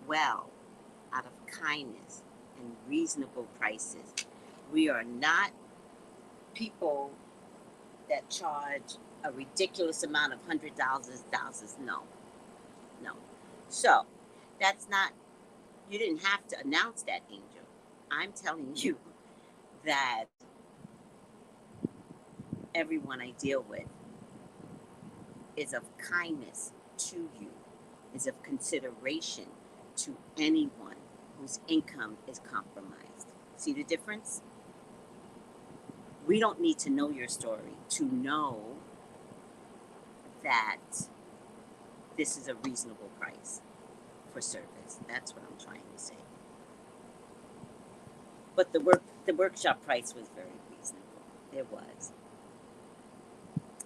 well out of kindness and reasonable prices. We are not people that charge a ridiculous amount of $100. No, no. So that's not, you didn't have to announce that, Angel. I'm telling you that everyone I deal with is of kindness to you, is of consideration to anyone whose income is compromised. See the difference? We don't need to know your story to know that this is a reasonable price for service. That's what I'm trying to say. But the workshop price was very reasonable. It was.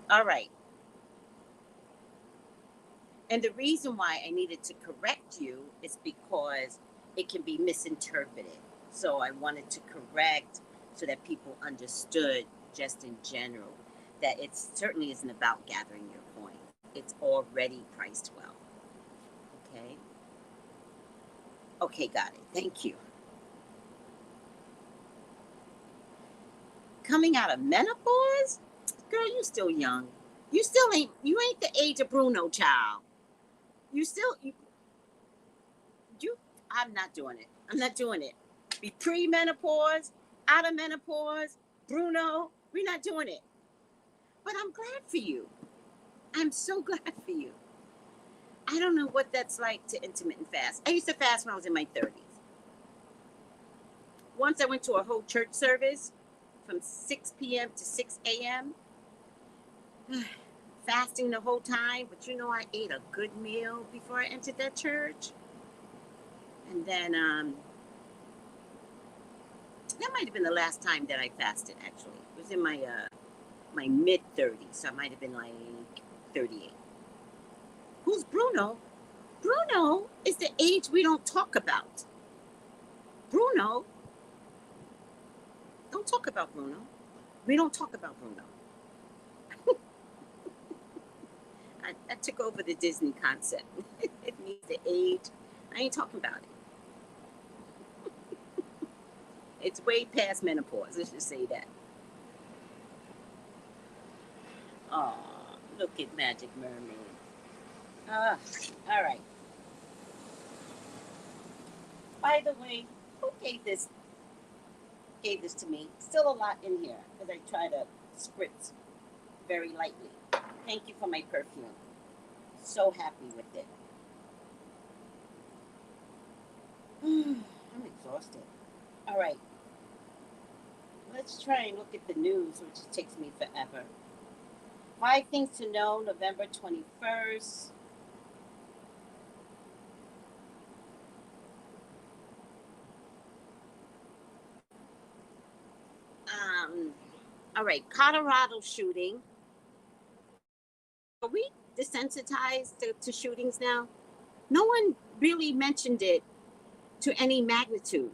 All right. And the reason why I needed to correct you is because it can be misinterpreted. So I wanted to correct so that people understood just in general that it certainly isn't about gathering your coin. It's already priced well. Okay? Okay, got it. Thank you. Coming out of menopause? Girl, you still young. You ain't the age of Bruno, child. I'm not doing it. I'm not doing it. Be pre-menopause, out of menopause, Bruno, we're not doing it. But I'm glad for you. I'm so glad for you. I don't know what that's like to intermittent fast. I used to fast when I was in my 30s. Once I went to a whole church service from 6 p.m. to 6 a.m. fasting the whole time, but you know I ate a good meal before I entered that church. And then that might have been the last time that I fasted, actually. It was in my my mid-30s, so I might have been like 38. Who's Bruno? Bruno is the age we don't talk about. Bruno, don't talk about Bruno. We don't talk about Bruno. I took over the Disney concept. It means the age. I ain't talking about it. It's way past menopause. Let's just say that. Oh, look at Magic Mermaid. All right. By the way, who gave this to me? Still a lot in here because I try to spritz very lightly. Thank you for my perfume. So happy with it. I'm exhausted. All right. Let's try and look at the news, which takes me forever. 5 things to know, November 21st. All right, Colorado shooting. Are we desensitized to shootings now? No one really mentioned it to any magnitude.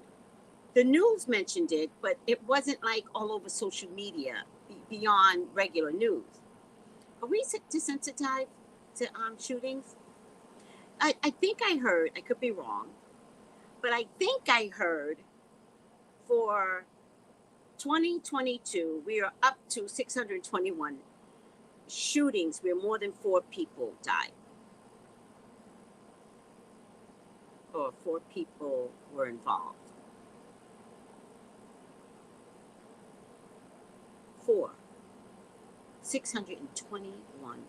The news mentioned it, but it wasn't like all over social media beyond regular news. Are we desensitized to shootings? I think I heard, I could be wrong, but I think I heard for 2022, we are up to 621 shootings where more than 4 people died. Or 4 people were involved. 621.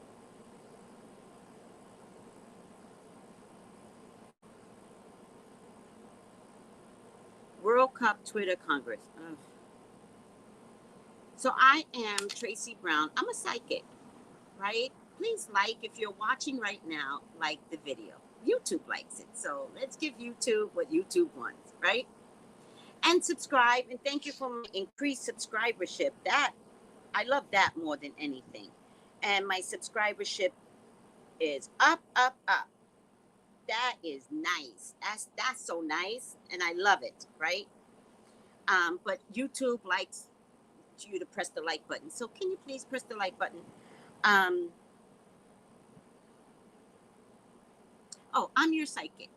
World Cup Twitter Congress. Ugh. So I am Tracey Brown. I'm a psychic, right? Please like, if you're watching right now, like the video. YouTube likes it. So let's give YouTube what YouTube wants, right? And subscribe. And thank you for my increased subscribership. That, I love that more than anything. And my subscribership is up, up, up. That is nice. That's so nice. And I love it, right? But YouTube likes you to press the like button. So can you please press the like button? Oh, I'm your psychic.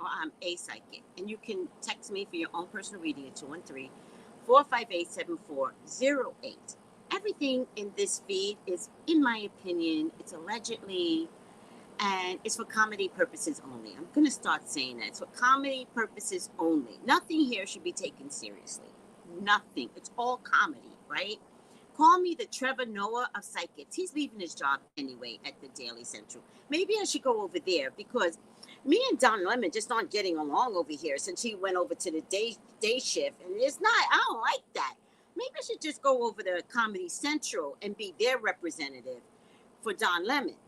or I'm a psychic. And you can text me for your own personal reading at 213-458-7408. Everything in this feed is, in my opinion, it's allegedly, and it's for comedy purposes only. I'm going to start saying that. It's for comedy purposes only. Nothing here should be taken seriously. Nothing. It's all comedy, right? Call me the Trevor Noah of psychics. He's leaving his job anyway at the Daily Central. Maybe I should go over there because me and Don Lemon just aren't getting along over here since he went over to the day shift. And it's not, I don't like that. Maybe I should just go over to Comedy Central and be their representative for Don Lemon.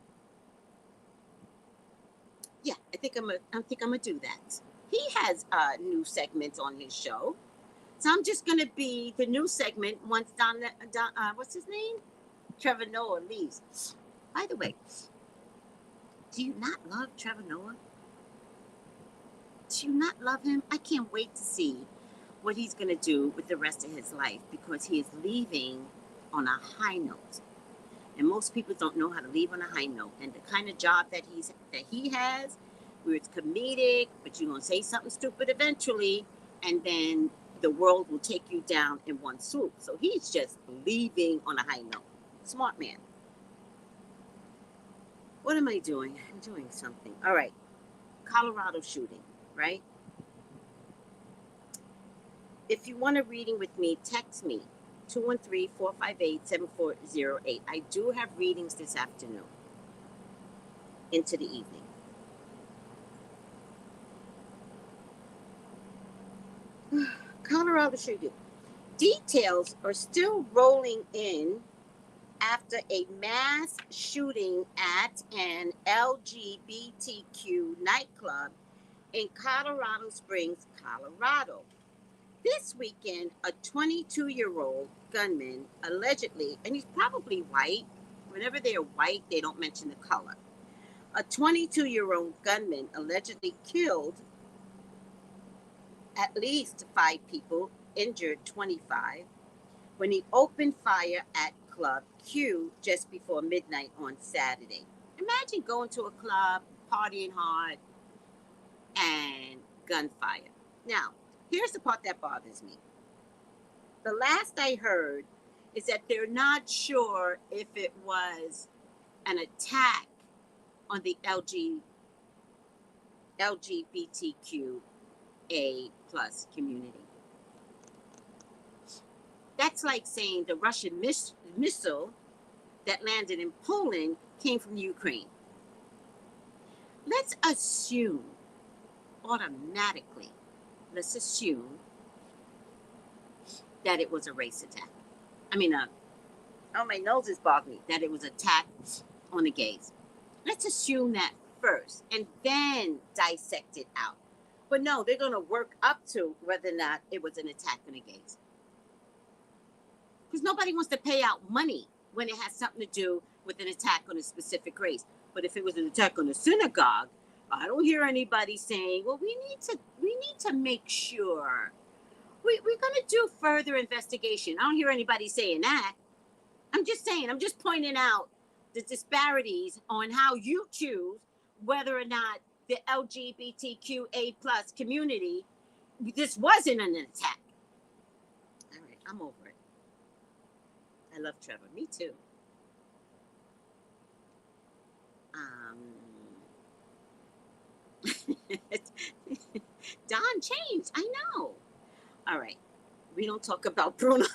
Yeah, I think I'm gonna do that. He has new segments on his show. So I'm just going to be the new segment once Don what's his name? Trevor Noah leaves. By the way, do you not love Trevor Noah? Do you not love him? I can't wait to see what he's going to do with the rest of his life because he is leaving on a high note. And most people don't know how to leave on a high note. And the kind of job that he has, where it's comedic, but you're going to say something stupid eventually, and then the world will take you down in one swoop. So he's just leaving on a high note. Smart man. What am I doing? I'm doing something. All right. Colorado shooting, right? If you want a reading with me, text me. 213-458-7408. I do have readings this afternoon into the evening. Colorado shooting. Details are still rolling in after a mass shooting at an LGBTQ nightclub in Colorado Springs, Colorado. This weekend, a 22-year-old gunman allegedly, and he's probably white. Whenever they're white, they don't mention the color. A 22-year-old gunman allegedly killed at least 5 people, injured 25, when he opened fire at Club Q just before midnight on Saturday. Imagine going to a club, partying hard, and gunfire. Now, here's the part that bothers me. The last I heard is that they're not sure if it was an attack on the LGBTQA plus community. That's like saying the Russian missile that landed in Poland came from Ukraine. Let's assume automatically, that it was a race attack. My nose is bothering me, that it was an attack on the gays. Let's assume that first and then dissect it out. But no, they're going to work up to whether or not it was an attack on the gays. Because nobody wants to pay out money when it has something to do with an attack on a specific race. But if it was an attack on a synagogue, I don't hear anybody saying, well, we need to make sure. We're going to do further investigation. I don't hear anybody saying that. I'm just pointing out the disparities on how you choose whether or not the LGBTQA plus community, this wasn't an attack. All right, I'm over it. I love Trevor. Me too. Don changed. I know. All right. We don't talk about Bruno.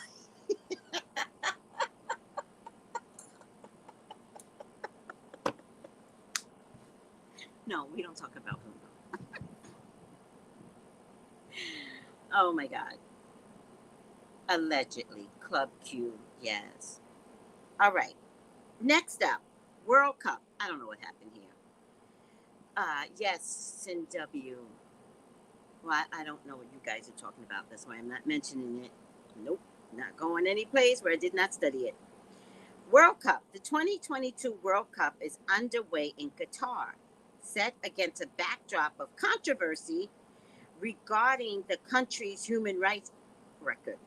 No, we don't talk about Bruno. Oh my God. Allegedly. Club Q. Yes. All right. Next up, World Cup. I don't know what happened here. Yes, CW. Well, I don't know what you guys are talking about. That's why I'm not mentioning it. Nope. Not going any place where I did not study it. World Cup. The 2022 World Cup is underway in Qatar, set against a backdrop of controversy regarding the country's human rights record.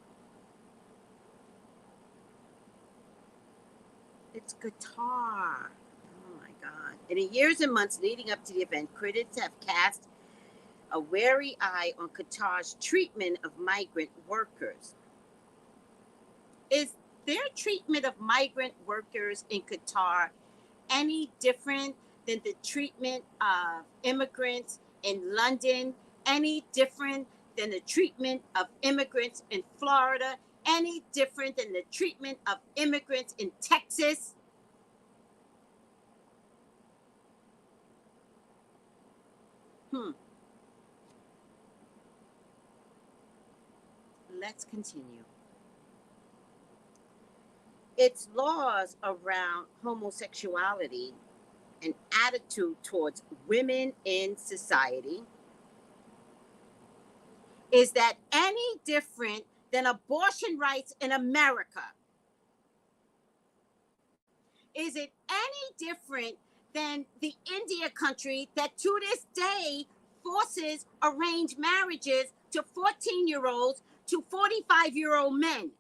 It's Qatar. Oh my God. In the years and months leading up to the event, critics have cast A wary eye on Qatar's treatment of migrant workers. Is their treatment of migrant workers in Qatar any different than the treatment of immigrants in London? Any different than the treatment of immigrants in Florida? Any different than the treatment of immigrants in Texas? Let's continue. Its laws around homosexuality and attitude towards women in society. Is that any different than abortion rights in America? Is it any different than the India country that to this day forces arranged marriages to 14-year-olds to 45-year-old men?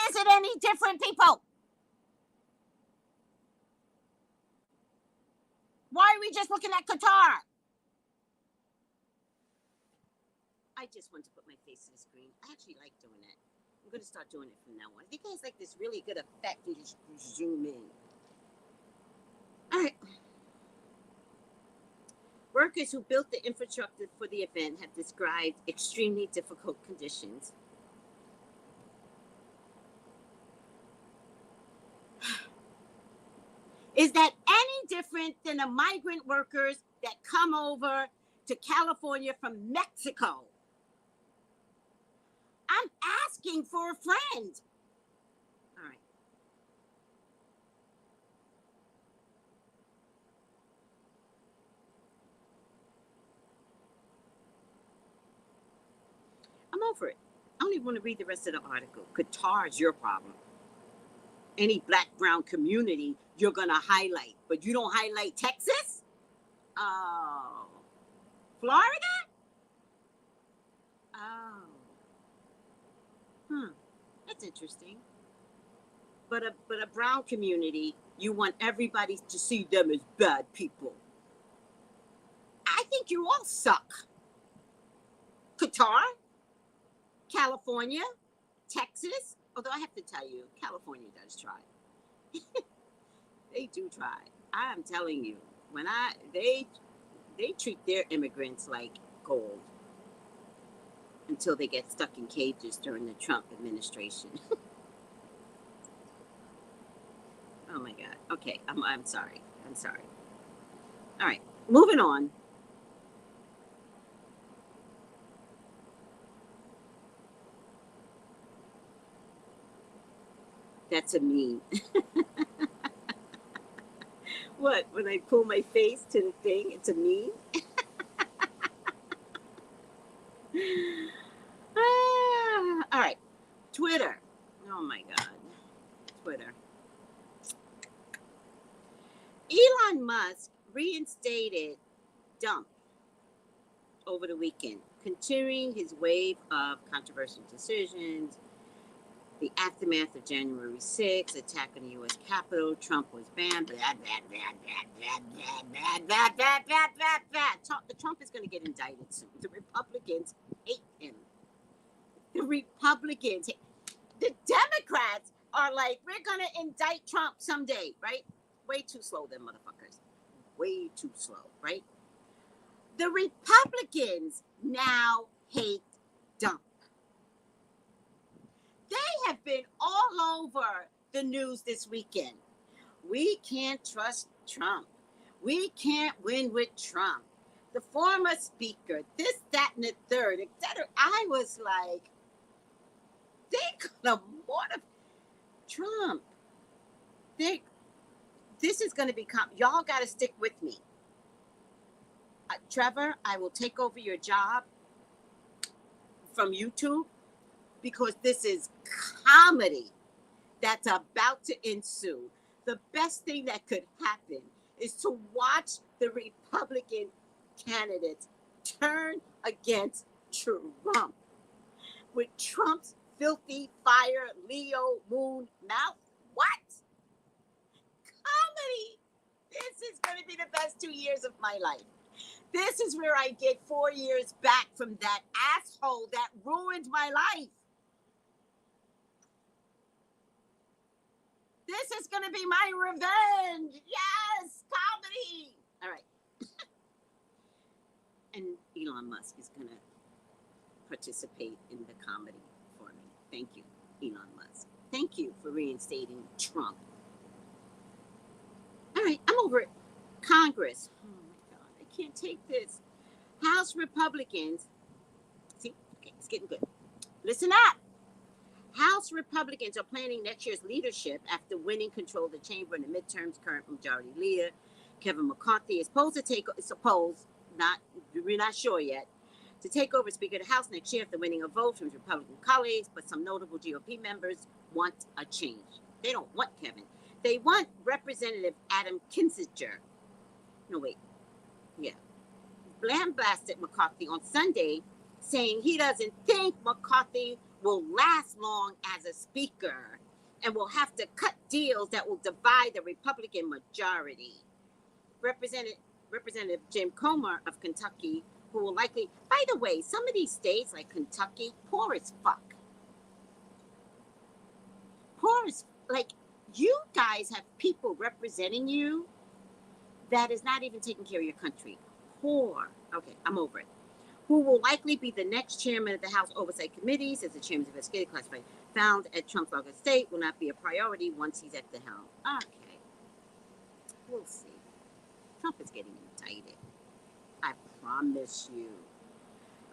Is it any different, people? Why are we just looking at Qatar? I just want to put my face to the screen. I actually like doing it. I'm going to start doing it from now on. I think it has like this really good effect. You just zoom in. All right. Workers who built the infrastructure for the event have described extremely difficult conditions. Is that any different than the migrant workers that come over to California from Mexico? I'm asking for a friend. All right. I'm over it. I don't even want to read the rest of the article. Qatar's your problem. Any black, brown community you're going to highlight, but you don't highlight Texas? Oh. Florida? Oh. That's interesting. But a brown community, you want everybody to see them as bad people. I think you all suck. Qatar, California, Texas. Although I have to tell you, California does try. They do try. I'm telling you, when they treat their immigrants like gold until they get stuck in cages during the Trump administration. Oh my God. Okay, I'm sorry. I'm sorry. All right, moving on. That's a meme. What? When I pull my face to the thing, it's a meme? All right. Twitter. Oh my God. Twitter. Elon Musk reinstated Dump over the weekend, continuing his wave of controversial decisions. The aftermath of January 6th, attack on the U.S. Capitol, Trump was banned. Trump is going to get indicted soon. The Republicans hate him. The Republicans, the Democrats are like, we're going to indict Trump someday, right? Way too slow, them motherfuckers. Way too slow, right? The Republicans now hate Dump. They have been all over the news this weekend. We can't trust Trump. We can't win with Trump. The former speaker, this, that, and the third, etc. I was like, they're gonna mortify Trump. This is gonna become, y'all gotta stick with me. Trevor, I will take over your job from YouTube, because this is comedy that's about to ensue. The best thing that could happen is to watch the Republican candidates turn against Trump. With Trump's filthy fire Leo moon mouth, What? Comedy. This is going to be the best 2 years of my life. This is where I get 4 years back from that asshole that ruined my life. This is going to be my revenge. Yes, comedy. All right. And Elon Musk is going to participate in the comedy for me. Thank you, Elon Musk. Thank you for reinstating Trump. All right, I'm over it. Congress. Oh my God, I can't take this. House Republicans. See, okay, it's getting good. Listen up. House Republicans are planning next year's leadership after winning control of the chamber in the midterms. Current majority leader Kevin McCarthy is we're not sure yet, to take over Speaker of the House next year after winning a vote from his Republican colleagues, but some notable GOP members want a change. They don't want Kevin. They want Representative Adam Kinzinger. No, wait. Yeah. Lambasted McCarthy on Sunday, saying he doesn't think McCarthy will last long as a speaker and will have to cut deals that will divide the Republican majority. Representative Jim Comer of Kentucky, who will likely, by the way, some of these states like Kentucky, poor as fuck. Poor as, like, you guys have people representing you that is not even taking care of your country. Poor. Okay, I'm over it. Who will likely be the next chairman of the House Oversight Committee, says the chairman's investigative classified, found at Trump's August state will not be a priority once he's at the helm. Okay. We'll see. Trump is getting indicted. I promise you.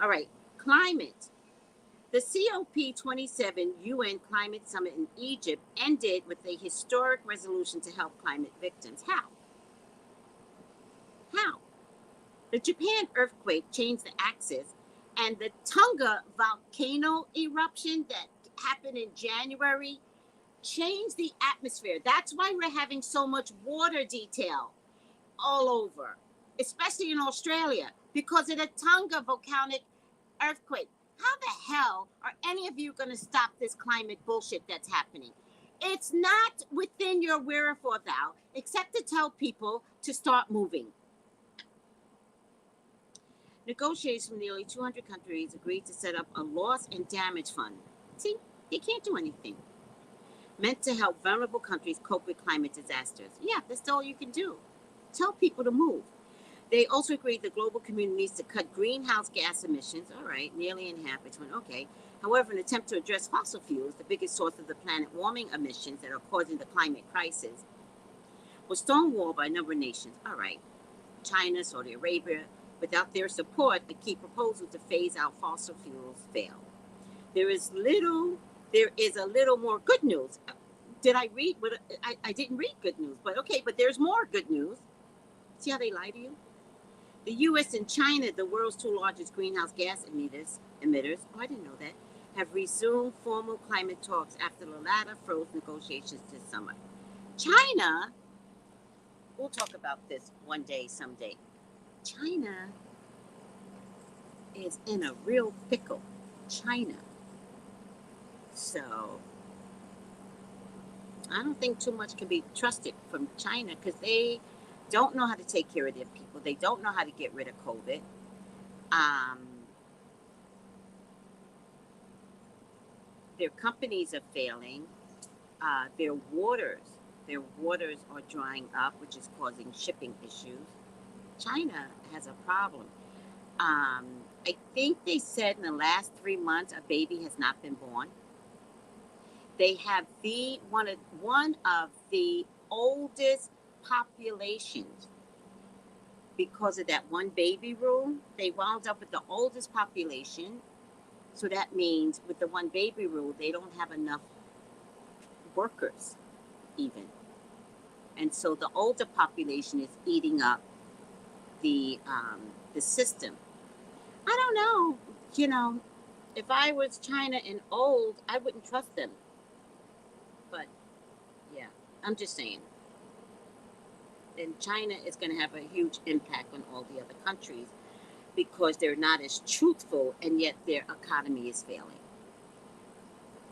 All right, climate. The COP27 UN Climate Summit in Egypt ended with a historic resolution to help climate victims. How? How? The Japan earthquake changed the axis, and the Tonga volcano eruption that happened in January changed the atmosphere. That's why we're having so much water detail all over, especially in Australia, because of the Tonga volcanic earthquake. How the hell are any of you going to stop this climate bullshit that's happening? It's not within your wherewithal, except to tell people to start moving. Negotiators from nearly 200 countries agreed to set up a loss and damage fund. See, they can't do anything. Meant to help vulnerable countries cope with climate disasters. Yeah, that's all you can do. Tell people to move. They also agreed the global community needs to cut greenhouse gas emissions, all right, nearly in half, which went okay. However, in an attempt to address fossil fuels, the biggest source of the planet warming emissions that are causing the climate crisis, was stonewalled by a number of nations. All right, China, Saudi Arabia. Without their support, the key proposal to phase out fossil fuels failed. There is a little more good news. Did I read? I didn't read good news, but okay, but there's more good news. See how they lie to you? The U.S. and China, the world's two largest greenhouse gas emitters, oh, I didn't know that, have resumed formal climate talks after the latter froze negotiations this summer. China, we'll talk about this one day, someday. China is in a real pickle. China. So, I don't think too much can be trusted from China because they don't know how to take care of their people. They don't know how to get rid of COVID. Their companies are failing. Their waters are drying up, which is causing shipping issues. China has a problem. I think they said in the last 3 months a baby has not been born. They have one of the oldest populations because of that one baby rule. They wound up with the oldest population. So that means with the one baby rule, they don't have enough workers even. And so the older population is eating up the system. I don't know. You know, if I was China and old, I wouldn't trust them. But yeah, I'm just saying. And China is going to have a huge impact on all the other countries because they're not as truthful and yet their economy is failing.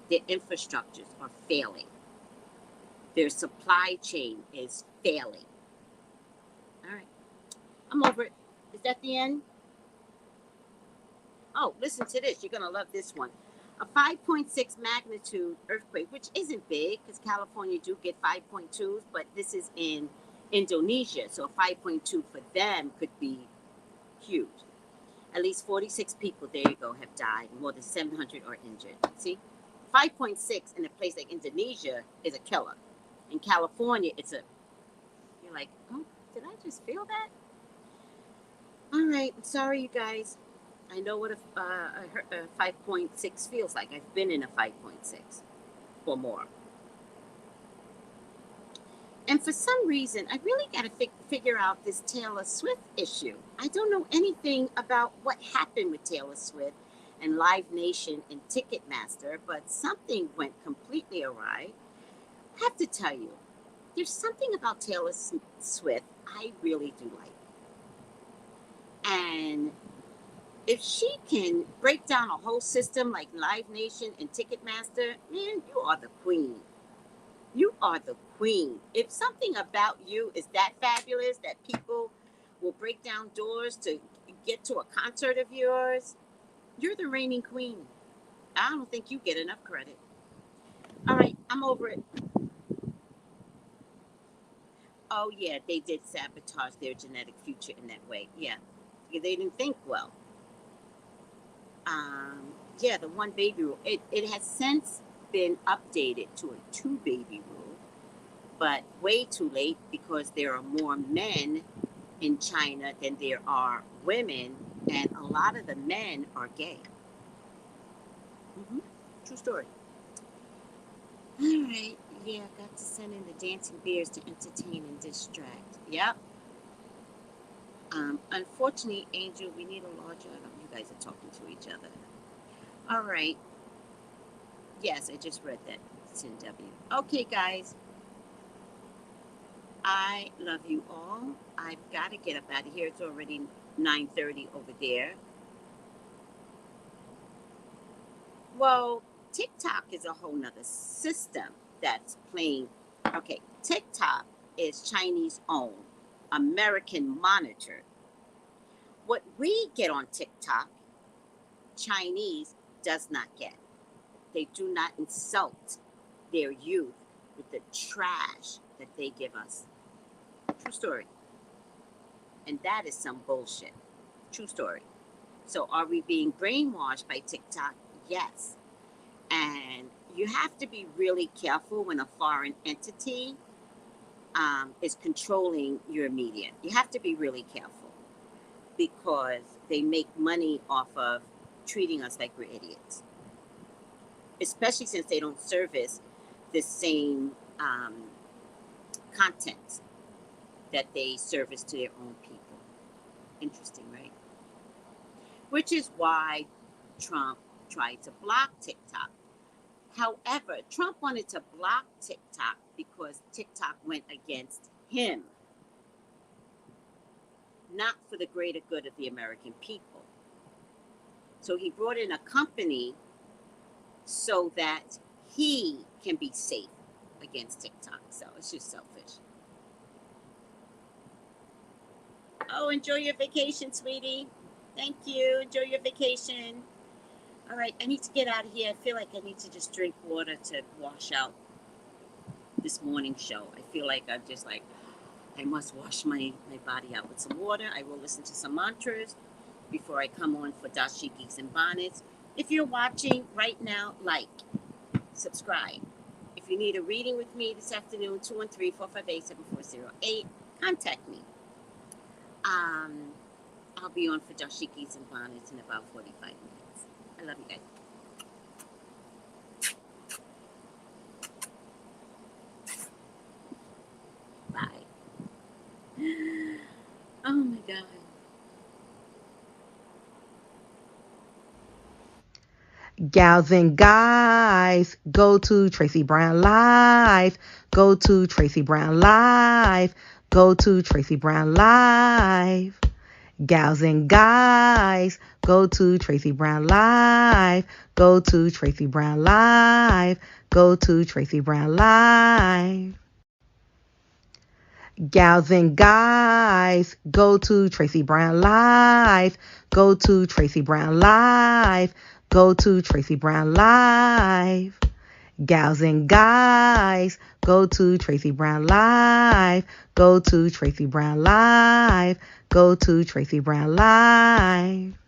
Their infrastructures are failing. Their supply chain is failing. All right. I'm over it. Is that the end? Oh, listen to this. You're going to love this one. A 5.6 magnitude earthquake, which isn't big because California do get 5.2s, but this is in Indonesia. So 5.2 for them could be huge. At least 46 people, there you go, have died. More than 700 are injured. See? 5.6 in a place like Indonesia is a killer. In California, you're like, oh, did I just feel that? All right, I'm sorry, you guys. I know what a 5.6 feels like. I've been in a 5.6 or more. And for some reason, I really got to figure out this Taylor Swift issue. I don't know anything about what happened with Taylor Swift and Live Nation and Ticketmaster, but something went completely awry. I have to tell you, there's something about Taylor Swift I really do like. And if she can break down a whole system like Live Nation and Ticketmaster, man, you are the queen. You are the queen. If something about you is that fabulous that people will break down doors to get to a concert of yours, you're the reigning queen. I don't think you get enough credit. All right, I'm over it. Oh, yeah, they did sabotage their genetic future in that way. Yeah, they didn't think well. Yeah, the one baby rule. It has since been updated to a 2-baby rule, but way too late because there are more men in China than there are women, and a lot of the men are gay. True story. All right, yeah, got to send in the dancing bears to entertain and distract. Yep. Unfortunately, Angel, we need a larger. You guys are talking to each other. All right. Yes, I just read that. It's in W. Okay, guys. I love you all. I've got to get up out of here. It's already 9:30 over there. Well, TikTok is a whole nother system that's playing. Okay, TikTok is Chinese owned, American monitored. What we get on TikTok, Chinese does not get. They do not insult their youth with the trash that they give us. True story. And that is some bullshit. True story. So are we being brainwashed by TikTok? Yes. And you have to be really careful when a foreign entity is controlling your media. You have to be really careful because they make money off of treating us like we're idiots. Especially since they don't service the same content that they service to their own people. Interesting, right? Which is why Trump tried to block TikTok. However, Trump wanted to block TikTok because TikTok went against him, not for the greater good of the American people. So he brought in a company so that he can be safe against TikTok. So it's just selfish. Oh, enjoy your vacation, sweetie. Thank you. Enjoy your vacation. All right, I need to get out of here. I feel like I need to just drink water to wash out this morning show. I feel like I'm just like, I must wash my body out with some water. I will listen to some mantras before I come on for dashikis and bonnets. If you're watching right now, like, subscribe. If you need a reading with me this afternoon, 213-458-7408, contact me. I'll be on for dashikis and bonnets in about 45 minutes. I love you guys. Bye. Oh my God. Gals and guys, go to Tracey Brown Live. Go to Tracey Brown Live. Go to Tracey Brown Live. Gals and guys, go to Tracey Brown Live. Go to Tracey Brown Live. Go to Tracey Brown Live. Gals and guys, go to Tracey Brown Live. Go to Tracey Brown Live. Go to Tracey Brown Live. Gals and guys, go to Tracey Brown Live. Go to Tracey Brown Live. Go to Tracey Brown Live.